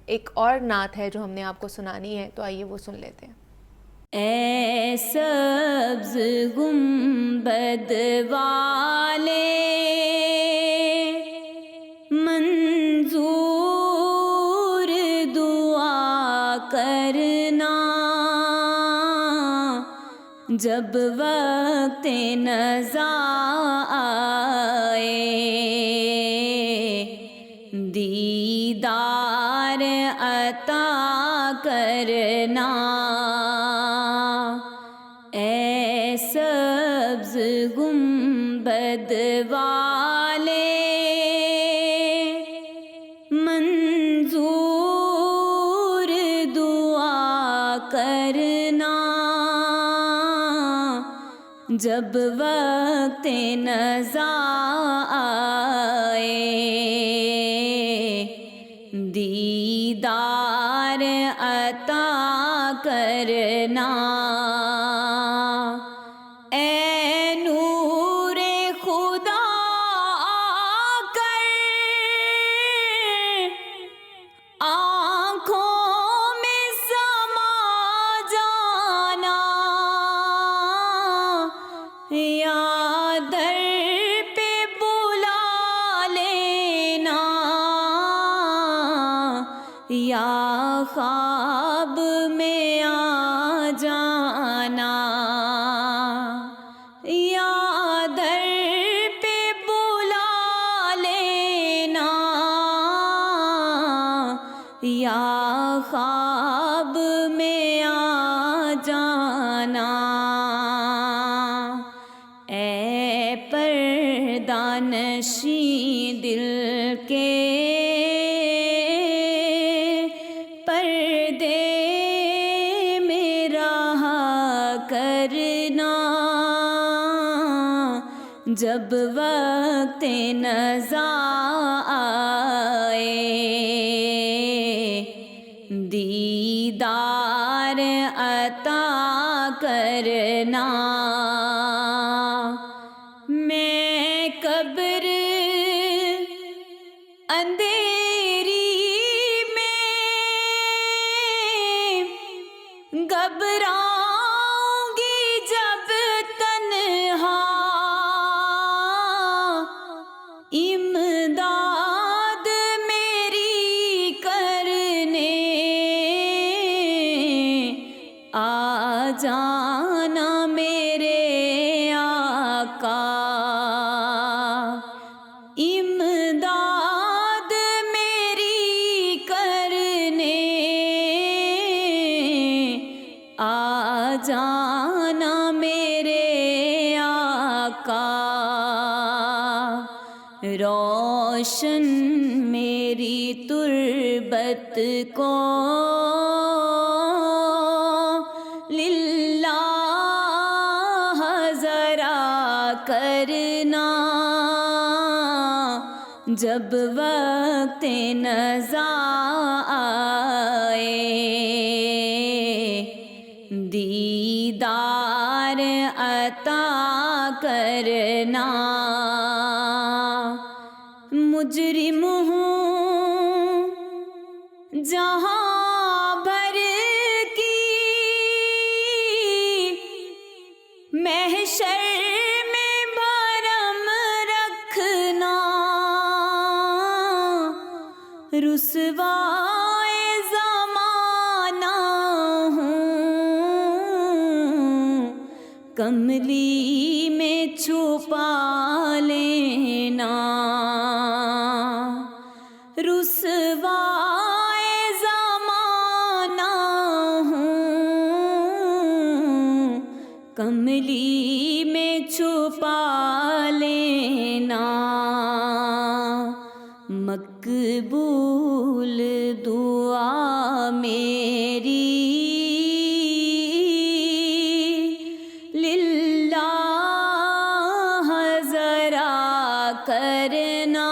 ایک اور نعت ہے جو ہم نے آپ کو سنانی ہے، تو آئیے وہ سن لیتے ہیں. اے سبز گنبد والے منظور دعا کرنا، جب وقت نزا آئے دیدار عطا کرنا. اے سبز گنبد والے منظور دعا کرنا، جب وقت نزا آئے دیدار عطا کرنا. اے نور خدا کر آنکھوں میں سما جانا، یا در پہ بلا لینا، یا خواب میں آ جانا، یا در پہ بلا لینا، یا خواب میں آ جانا. اے پردہ نشیں دل کے پردے میں رہا کرنا، جب وقت نزا آئے دیدار عطا کرنا. میں قبر اندھیری میں گھبراؤں گی جب تنہا امداد میری کرنے آ جانا میرے آقا امداد میری کرنے آ جانا میرے آقا روشن میری تربت کو للہ ذرا کرنا جب وقت نزا آئے دیدار عطا کرنا مجرم ہوں جہاں بھر کی محشر میں بھرم رکھنا رسوائے زمانہ ہوں کملی میں چھپا لینا رسوائے زمانہ ہوں کملی میں چھپا لینا مقبول دعا میری للہ ذرا کرنا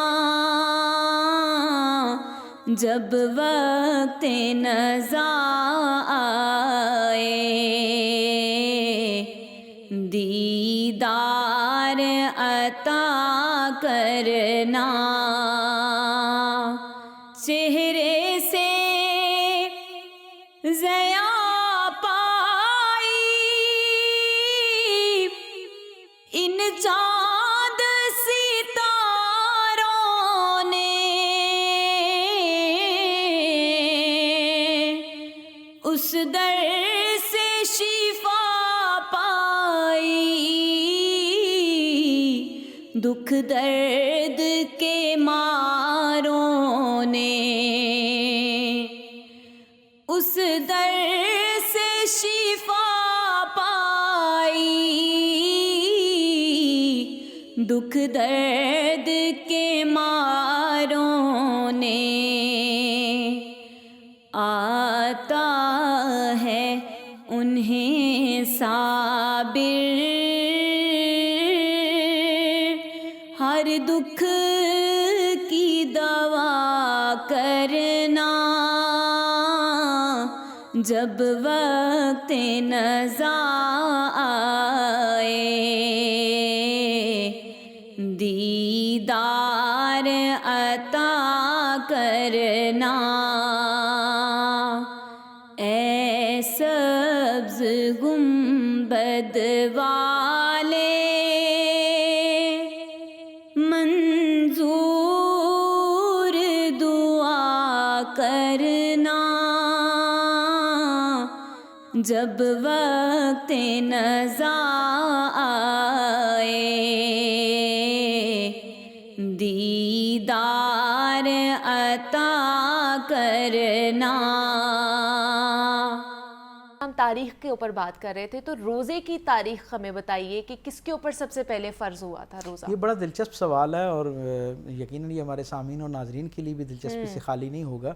جب وقت نزا آئے دیدار عطا کرنا چہرے سے ضیا پائی ان چاند ستاروں نے اس در سے شفا پائی دکھ درد کے ماروں نے اس در سے شفا پائی دکھ درد کے ماروں نے آتا ہے انہیں صابر ہر دکھ کی دوا کرنا جب وقت نزا آئے دیدار عطا کرنا اے سبز گنبد والے منظور دعا کرنا جب وقت نزا آئے دیدار عطا کرنا ہم تاریخ کے اوپر بات کر رہے تھے تو روزے کی تاریخ ہمیں بتائیے کہ کس کے اوپر سب سے پہلے فرض ہوا تھا روزہ؟ یہ بڑا دلچسپ سوال ہے اور یقیناً یہ ہمارے سامعین اور ناظرین کے لیے بھی دلچسپی سے خالی نہیں ہوگا.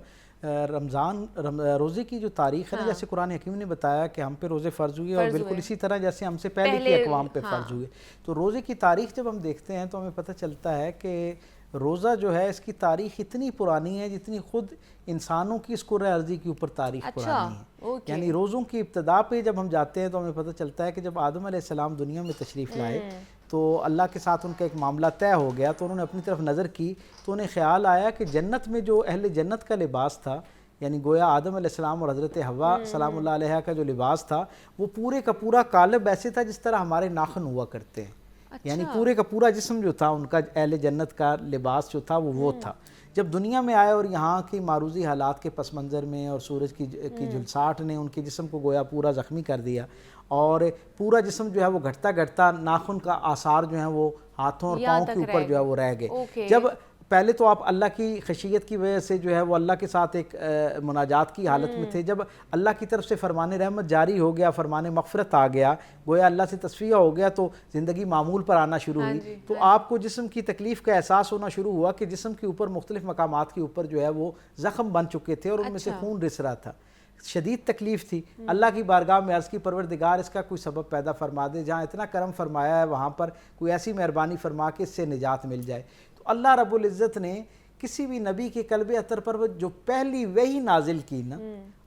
روزے کی جو تاریخ ہے نا جیسے قرآن حکیم نے بتایا کہ ہم پہ روزے فرض ہوئے اور بالکل اسی طرح جیسے ہم سے پہلے کی اقوام پہ فرض ہوئے. تو روزے کی تاریخ جب ہم دیکھتے ہیں تو ہمیں پتہ چلتا ہے کہ روزہ جو ہے اس کی تاریخ اتنی پرانی ہے جتنی خود انسانوں کی اس کرۂ ارضی کے اوپر تاریخ پرانی ہے. یعنی روزوں کی ابتدا پہ جب ہم جاتے ہیں تو ہمیں پتہ چلتا ہے کہ جب آدم علیہ السلام دنیا میں تشریف لائے تو اللہ کے ساتھ ان کا ایک معاملہ طے ہو گیا. تو انہوں نے اپنی طرف نظر کی تو انہیں خیال آیا کہ جنت میں جو اہل جنت کا لباس تھا یعنی گویا آدم علیہ السلام اور حضرت حوا سلام اللہ علیہ کا جو لباس تھا وہ پورے کا پورا قالب ایسے تھا جس طرح ہمارے ناخن ہوا کرتے ہیں. یعنی پورے کا پورا جسم جو تھا ان کا اہل جنت کا لباس جو تھا وہ تھا. جب دنیا میں آئے اور یہاں کی معروضی حالات کے پس منظر میں اور سورج کی جھلساہٹ نے ان کے جسم کو گویا پورا زخمی کر دیا اور پورا جسم جو ہے وہ گھٹتا گھٹتا ناخن کا آثار جو ہیں وہ ہاتھوں اور پاؤں کے اوپر جو ہے وہ رہ گئے. جب پہلے تو آپ اللہ کی خشیت کی وجہ سے جو ہے وہ اللہ کے ساتھ ایک مناجات کی حالت میں تھے. جب اللہ کی طرف سے فرمان رحمت جاری ہو گیا, فرمان مغفرت آ گیا, گویا اللہ سے تصفیہ ہو گیا, تو زندگی معمول پر آنا شروع ہوئی. تو آپ کو جسم کی تکلیف کا احساس ہونا شروع ہوا کہ جسم کے اوپر مختلف مقامات کے اوپر جو ہے وہ زخم بن چکے تھے اور ان میں سے خون رس رہا تھا. شدید تکلیف تھی. اللہ کی بارگاہ میں عرض کی پروردگار اس کا کوئی سبب پیدا فرما دے, جہاں اتنا کرم فرمایا ہے وہاں پر کوئی ایسی مہربانی فرما کے اس سے نجات مل جائے. اللہ رب العزت نے کسی بھی نبی کے قلب اطہر پر جو پہلی وحی نازل کی نا,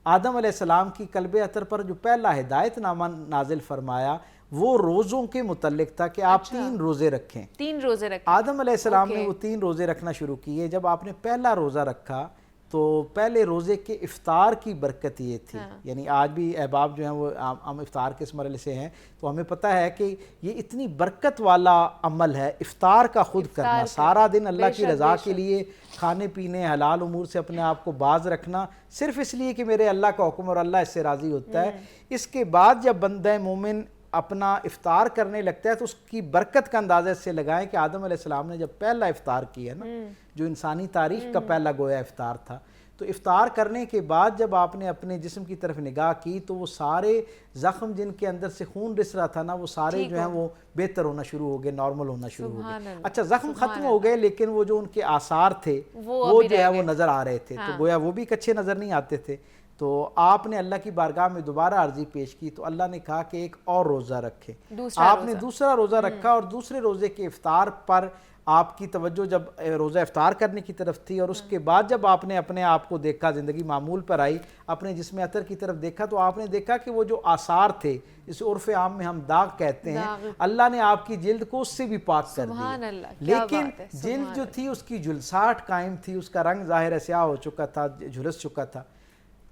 آدم علیہ السلام کی قلب اطہر پر جو پہلا ہدایت نامہ نازل فرمایا وہ روزوں کے متعلق تھا کہ آپ 3 روزے رکھیں. 3 روزے رکھیں. آدم علیہ السلام نے وہ 3 روزے رکھنا شروع کیے. جب آپ نے پہلا روزہ رکھا تو پہلے روزے کے افطار کی برکت یہ تھی. یعنی آج بھی احباب جو ہیں وہ ہم افطار کے اس مرحلے سے ہیں تو ہمیں پتہ ہے کہ یہ اتنی برکت والا عمل ہے افطار کا خود کرنا. سارا دن اللہ کی رضا کے لیے کھانے پینے حلال امور سے اپنے آپ کو باز رکھنا صرف اس لیے کہ میرے اللہ کا حکم اور اللہ اس سے راضی ہوتا ہے. اس کے بعد جب بندہ مومن اپنا افطار کرنے لگتا ہے تو اس کی برکت کا اندازہ اس سے لگائیں کہ آدم علیہ السلام نے جب پہلا افطار کیا نا, جو انسانی تاریخ کا پہلا گویا افطار تھا, تو افطار کرنے کے بعد جب آپ نے اپنے جسم کی طرف نگاہ کی تو وہ سارے زخم جن کے اندر سے خون رس رہا تھا نا وہ سارے جو ہیں وہ بہتر ہونا شروع ہو گئے, نارمل ہونا شروع ہو گئے. اچھا زخم ختم ہو گئے لیکن وہ جو ان کے آثار تھے وہ جو ہے وہ نظر آ رہے تھے. تو گویا وہ بھی اچھے نظر نہیں آتے تھے. تو آپ نے اللہ کی بارگاہ میں دوبارہ عرضی پیش کی تو اللہ نے کہا کہ ایک اور روزہ رکھے. آپ نے دوسرا روزہ رکھا اور دوسرے روزے کے افطار پر آپ کی توجہ جب روزہ افطار کرنے کی طرف تھی اور اس کے بعد جب آپ نے اپنے آپ کو دیکھا, زندگی معمول پر آئی, اپنے جسم اطہر کی طرف دیکھا تو آپ نے دیکھا کہ وہ جو آثار تھے جسے عرف عام میں ہم داغ کہتے ہیں, اللہ نے آپ کی جلد کو اس سے بھی پاک کر دیا. لیکن جلد جو تھی اس کی جھلساہٹ قائم تھی, اس کا رنگ ظاہر سیاہ ہو چکا تھا, جھلس چکا تھا.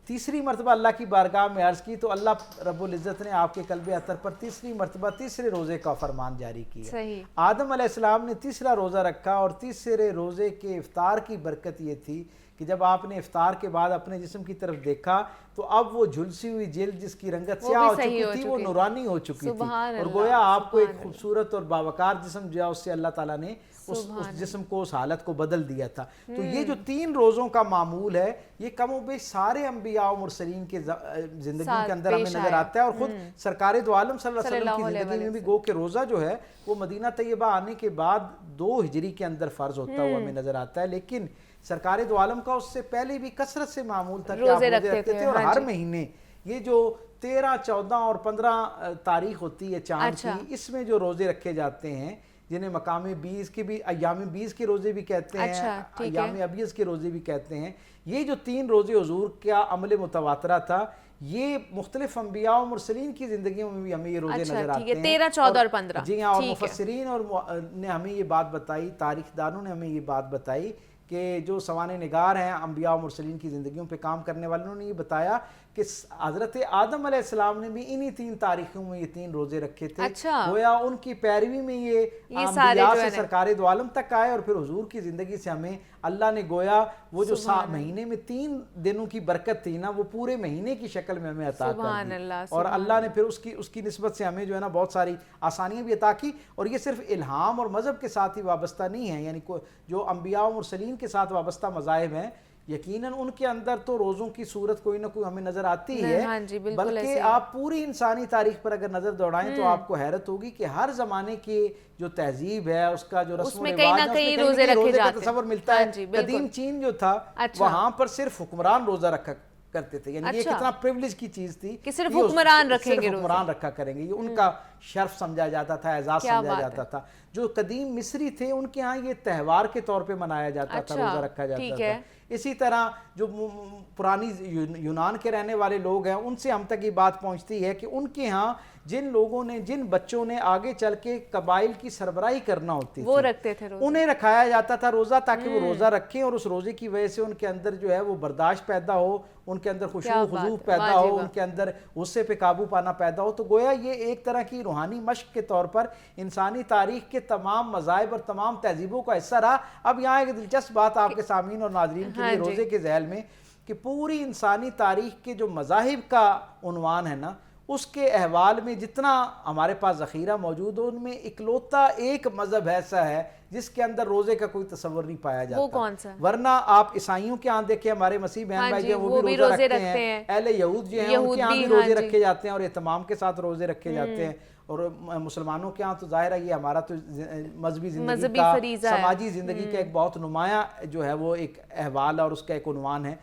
تیسری مرتبہ اللہ کی بارگاہ میں عرض کی تو اللہ رب العزت نے آپ کے قلب اطہر پر تیسری مرتبہ تیسرے روزے کا فرمان جاری کیا. آدم علیہ السلام نے تیسرا روزہ رکھا اور تیسرے روزے کے افطار کی برکت یہ تھی کہ جب آپ نے افطار کے بعد اپنے جسم کی طرف دیکھا تو اب وہ جھلسی ہوئی جلد جس کی رنگت سیاہ ہو چکی تھی وہ نورانی ہو چکی تھی اور گویا آپ کو ایک خوبصورت اور باوقار جسم جو ہے اس سے اللہ تعالیٰ نے اس جسم کو, اس حالت کو بدل دیا تھا. تو یہ جو 3 روزوں کا معمول ہے یہ کم و بیش سارے انبیاء و مرسلین کے زندگی کے اندر ہمیں نظر آتا ہے اور خود سرکار دو عالم صلی اللہ علیہ وسلم کی زندگی میں بھی گو کہ روزہ جو ہے وہ مدینہ طیبہ آنے کے بعد 2 ہجری کے اندر فرض ہوتا ہوا ہمیں نظر آتا ہے. لیکن سرکار دو عالم کا اس سے پہلے بھی کثرت سے معمول تھا کہ آپ روزے رکھتے تھے اور ہر مہینے یہ جو 13, 14 اور 15 تاریخ ہوتی ہے چاند کی, اس میں جو روزے رکھے جاتے ہیں جنہیں مقام 20 کے بھی ایام 20 کے روزے بھی کہتے ہیں, ایام ابیض کے روزے بھی کہتے ہیں. یہ جو 3 روزے حضور کا عمل متواترہ تھا یہ مختلف انبیاء و مرسلین کی زندگیوں میں بھی ہمیں یہ روزے نظر آتے ہیں. 13, 14 اور 15. جی ہاں, اور مفسرین اور نے ہمیں یہ بات بتائی, تاریخ دانوں نے ہمیں یہ بات بتائی کہ جو سوانح نگار ہیں انبیاء و مرسلین کی زندگیوں پہ کام کرنے والوں نے یہ بتایا کہ حضرت آدم علیہ السلام نے بھی انہی 3 تاریخوں میں یہ 3 روزے رکھے تھے. گویا ان کی پیروی میں یہ انبیاء سے سرکار دو عالم تک آئے اور پھر حضور کی زندگی سے ہمیں اللہ نے گویا وہ جو مہینے میں 3 دنوں کی برکت تھی نا وہ پورے مہینے کی شکل میں ہمیں عطا کر دی اور اللہ نے پھر اس کی نسبت سے ہمیں جو ہے نا بہت ساری آسانیاں بھی عطا کی. اور یہ صرف الہام اور مذہب کے ساتھ ہی وابستہ نہیں ہے, یعنی جو انبیاء و مرسلین کے ساتھ وابستہ مذاہب ہیں یقیناً ان کے اندر تو روزوں کی صورت کوئی نہ کوئی ہمیں نظر آتی ہی ہے, بلکہ آپ پوری انسانی تاریخ پر اگر نظر دوڑائیں تو آپ کو حیرت ہوگی کہ ہر زمانے کی جو تہذیب ہے اس کا جو رسم و رواج ہے کہیں روزے کا تصور ملتا ہے. قدیم چین جو تھا وہاں پر صرف حکمران روزہ رکھا کرتے تھے, یعنی یہ کتنا پریولیج کی چیز تھی کہ صرف حکمران رکھیں گے, حکمران رکھا کریں گے, یہ ان کا شرف سمجھا جاتا تھا, اعزاز سمجھا جاتا تھا. جو قدیم مصری تھے ان کے ہاں یہ تہوار کے طور پہ منایا جاتا تھا, روزہ رکھا جاتا تھا. اسی طرح جو پرانی یونان کے رہنے والے لوگ ہیں ان سے ہم تک یہ بات پہنچتی ہے کہ ان کے ہاں جن لوگوں نے جن بچوں نے آگے چل کے قبائل کی سربراہی کرنا ہوتی وہ تھی رکھتے تھے روزہ، انہیں رکھایا جاتا تھا روزہ تاکہ وہ روزہ رکھیں اور اس روزے کی وجہ سے ان کے اندر جو ہے وہ برداشت پیدا ہو، ان کے اندر خشوع و خضوع پیدا ہو، ان کے اندر غصے پہ قابو پانا پیدا ہو. تو گویا یہ ایک طرح کی روحانی مشق کے طور پر انسانی تاریخ کے تمام مذاہب اور تمام تہذیبوں کا حصہ رہا. اب یہاں ایک دلچسپ بات آپ کے سامعین اور ناظرین کے لیے روزے کے ذیل میں کہ پوری انسانی تاریخ کے جو مذاہب کا عنوان ہے نا اس کے احوال میں جتنا ہمارے پاس ذخیرہ موجود ہو ان میں اکلوتا ایک مذہب ایسا ہے جس کے اندر روزے کا کوئی تصور نہیں پایا جاتا. وہ کون سا؟ ورنہ آپ عیسائیوں کے ہاں دیکھیں ہمارے مسیح بہن بھائی جو وہ بھی روزے رکھتے ہیں، اہل یہود جو ہیں ان کے ہاں بھی روزے رکھے جاتے ہیں اور اہتمام کے ساتھ روزے رکھے جاتے ہیں. اور مسلمانوں کے ہاں تو ظاہر ہے یہ ہمارا تو مذہبی زندگی کا سماجی زندگی کا ایک بہت نمایاں جو ہے وہ ایک احوال ہے اور اس کا ایک عنوان ہے.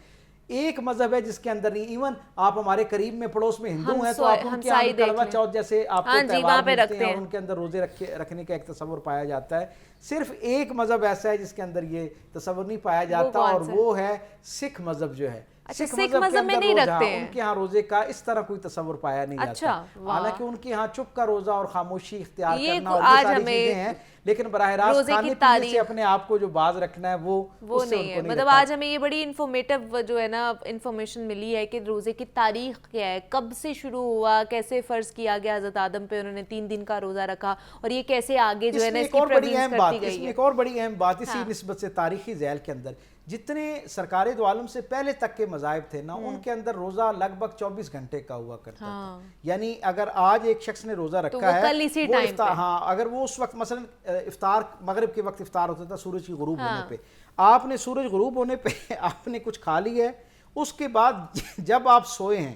ایک مذہب ہے جس کے اندر نہیں، ایون آپ ہمارے قریب میں پڑوس میں ہندو ہیں تو آپ ان کے یہاں کڑوا چوتھ جیسے آپ کو تہوار ملتے ہیں اور ان کے اندر روزے رکھنے کا ایک تصور پایا جاتا ہے. صرف ایک مذہب ایسا ہے جس کے اندر یہ تصور نہیں پایا جاتا اور وہ ہے سکھ مذہب جو ہے. سکھ مذہب میں نہیں رکھتے ہیں، ان کے ہاں روزے کا اس طرح کوئی تصور پایا نہیں جاتا. حالانکہ ان کے ہاں چپ کا روزہ اور خاموشی اختیار کرنا اور یہ ساری چیزیں ہیں، لیکن براہ راست کھانے پینے سے اپنے آپ کو جو باز رکھنا ہے وہ نہیں ہے. مطلب آج ہمیں یہ بڑی انفارمیٹیو جو ہے نا انفارمیشن ملی ہے کہ روزے کی تاریخ کیا ہے، کب سے شروع ہوا، کیسے فرض کیا گیا حضرت آدم پہ انہوں نے 3 دن کا روزہ رکھا اور یہ کیسے آگے جو ہے نا اس کی پروینس کرتی گئی ہے. اس میں ایک اور بڑی اہم بات اسی نسبت سے تاریخی ذیل کے اندر جتنے سرکار دو عالم سے پہلے تک کے مذاہب تھے نا ان کے اندر روزہ لگ بھگ 24 گھنٹے کا ہوا کرتا تھا. یعنی اگر آج ایک شخص نے روزہ رکھا ہے ہاں اگر وہ اس وقت مثلا افطار مغرب کے وقت افطار ہوتا تھا سورج کی غروب ہونے پہ، آپ نے سورج غروب ہونے پہ آپ نے کچھ کھا لی ہے، اس کے بعد جب آپ سوئے ہیں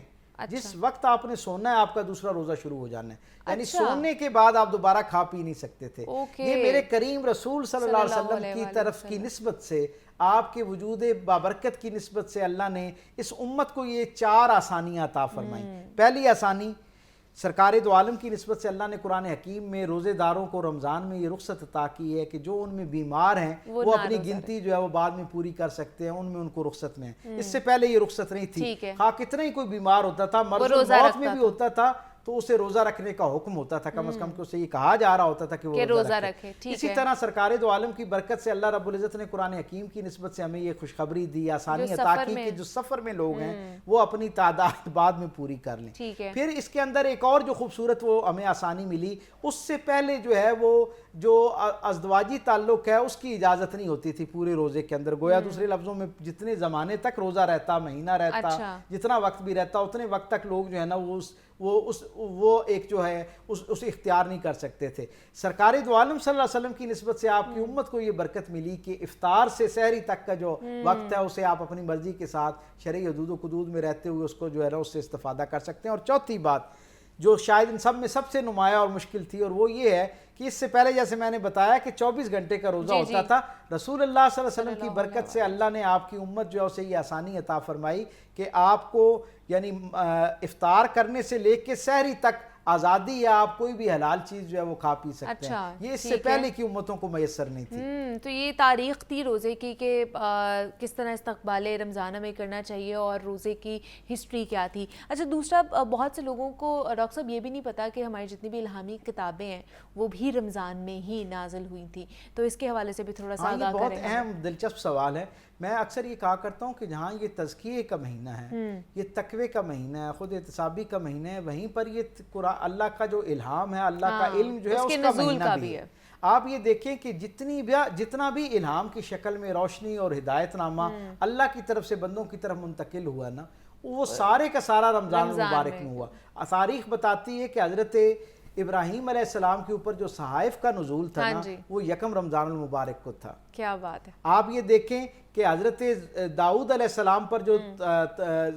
جس وقت آپ نے سونا ہے آپ کا دوسرا روزہ شروع ہو جانا ہے. یعنی سونے کے بعد آپ دوبارہ کھا پی نہیں سکتے تھے. یہ میرے کریم رسول صلی اللہ علیہ وسلم کی طرف کی نسبت سے آپ کے وجود بابرکت کی نسبت سے اللہ نے اس امت کو یہ 4 آسانیاں عطا فرمائیں. پہلی آسانی سرکار دو عالم کی نسبت سے اللہ نے قرآن حکیم میں روزے داروں کو رمضان میں یہ رخصت عطا کی ہے کہ جو ان میں بیمار ہیں وہ اپنی گنتی جو ہے وہ بعد میں پوری کر سکتے ہیں، ان میں ان کو رخصت میں ہے. اس سے پہلے یہ رخصت نہیں تھی. ہاں کتنا ہی کوئی بیمار ہوتا تھا، مرض موت میں بھی ہوتا تھا تو اسے روزہ رکھنے کا حکم ہوتا تھا، کم از کم کہ اسے یہ کہا جا رہا ہوتا تھا کہ وہ روزہ رکھے. اسی طرح سرکار دو عالم کی برکت سے اللہ رب العزت نے قرآن حکیم کی نسبت سے ہمیں یہ خوشخبری دی، آسانی عطا کی کہ جو سفر میں لوگ ہیں وہ اپنی تعداد بعد میں پوری کر لیں. پھر اس کے اندر ایک اور جو خوبصورت وہ ہمیں آسانی ملی، اس سے پہلے جو ہے وہ جو ازدواجی تعلق ہے اس کی اجازت نہیں ہوتی تھی پورے روزے کے اندر. گویا دوسرے لفظوں میں جتنے زمانے تک روزہ رہتا، مہینہ رہتا، جتنا وقت بھی رہتا اتنے وقت تک لوگ جو ہے نا وہ ایک جو ہے اس اختیار نہیں کر سکتے تھے. سرکار دو عالم صلی اللہ علیہ وسلم کی نسبت سے آپ کی امت کو یہ برکت ملی کہ افطار سے سحری تک کا جو وقت ہے اسے آپ اپنی مرضی کے ساتھ شرعی حدود و قدود میں رہتے ہوئے اس کو جو ہے نا اس سے استفادہ کر سکتے ہیں. اور چوتھی بات جو شاید ان سب میں سب سے نمایاں اور مشکل تھی اور وہ یہ ہے کہ اس سے پہلے جیسے میں نے بتایا کہ 24 گھنٹے کا روزہ ہوتا تھا. رسول اللہ صلی اللہ علیہ وسلم کی برکت سے اللہ نے آپ کی امت جو ہے اسے یہ آسانی عطا فرمائی کہ آپ کو یعنی افطار کرنے سے لے کے سحری تک آزادی ہے، آپ کوئی بھی حلال چیز جو ہے وہ کھا پی سکتے ہیں. یہ اس سے پہلے کی امتوں کو میسر نہیں تھی. تو یہ تاریخ تھی روزے کی کہ کس طرح استقبال رمضان ہمیں کرنا چاہیے اور روزے کی ہسٹری کیا تھی. اچھا دوسرا بہت سے لوگوں کو ڈاکٹر صاحب یہ بھی نہیں پتا کہ ہماری جتنی بھی الہامی کتابیں ہیں وہ بھی رمضان میں ہی نازل ہوئی تھیں، تو اس کے حوالے سے بھی تھوڑا سا آگاہ کریں. بہت اہم دلچسپ سوال ہے. میں اکثر یہ کہا کرتا ہوں کہ جہاں یہ تزکیے کا مہینہ ہے، یہ تقوی کا مہینہ ہے، خود احتسابی کا مہینہ ہے، وہیں پر یہ اللہ کا جو الہام ہے، اللہ کا علم جو ہے اس کا مہینہ بھی ہے. آپ یہ دیکھیں کہ جتنا بھی الہام کی شکل میں روشنی اور ہدایت نامہ اللہ کی طرف سے بندوں کی طرف منتقل ہوا نا وہ سارے کا سارا رمضان المبارک میں ہوا. تاریخ بتاتی ہے کہ حضرت ابراہیم علیہ السلام کے اوپر جو صحائف کا نزول تھا نا وہ یکم رمضان المبارک کو تھا. کیا بات ہے. آپ یہ دیکھیں کہ حضرت داؤد علیہ السلام پر جو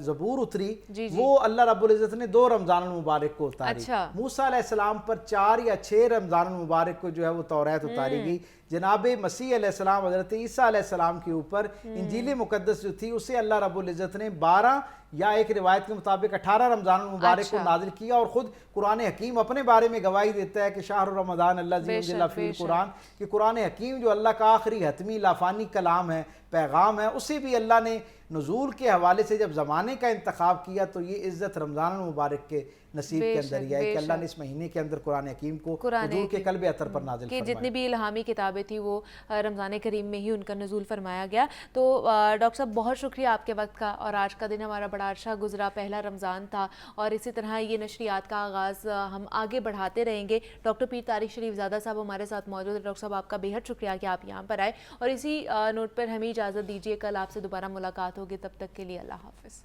زبور اتری وہ اللہ رب العزت نے 2 رمضان المبارک کو اتاری. موسیٰ علیہ السلام پر 4 یا 6 رمضان المبارک کو جو ہے وہ توریت اتاری گئی. جناب مسیح علیہ السلام حضرت عیسیٰ علیہ السلام کے اوپر انجیل مقدس جو تھی اسے اللہ رب العزت نے 12 یا ایک روایت کے مطابق 18 رمضان المبارک کو نازل کیا. اور خود قرآن حکیم اپنے بارے میں گواہی دیتا ہے کہ شہر رمضان الذی انزل فیہ القرآن، کہ قرآن حکیم جو اللہ کا آخری حتمی لافانی کلام ہے، پیغام ہے، اسے بھی اللہ نے نزول کے حوالے سے جب زمانے کا انتخاب کیا تو یہ عزت رمضان المبارک کے نصیب کے اندر ہی ہے کہ اللہ نے اس مہینے کے اندر قرآن حکیم کو حضور کے قلب اطہر پر نازل کہ فرمایا. جتنی بھی الہامی کتابیں تھیں وہ رمضان کریم میں ہی ان کا نزول فرمایا گیا. تو ڈاکٹر صاحب بہت شکریہ آپ کے وقت کا، اور آج کا دن ہمارا بڑا اچھا گزرا، پہلا رمضان تھا، اور اسی طرح یہ نشریات کا آغاز ہم آگے بڑھاتے رہیں گے. ڈاکٹر پیر طارق شریف زادہ صاحب ہمارے ساتھ موجود ہیں. ڈاکٹر صاحب آپ کا بے حد شکریہ کہ آپ یہاں پر آئے، اور اسی نوٹ پر ہمیں اجازت دیجیے، کل آپ سے دوبارہ ملاقات ہوگی. تب تک کے لیے اللہ حافظ.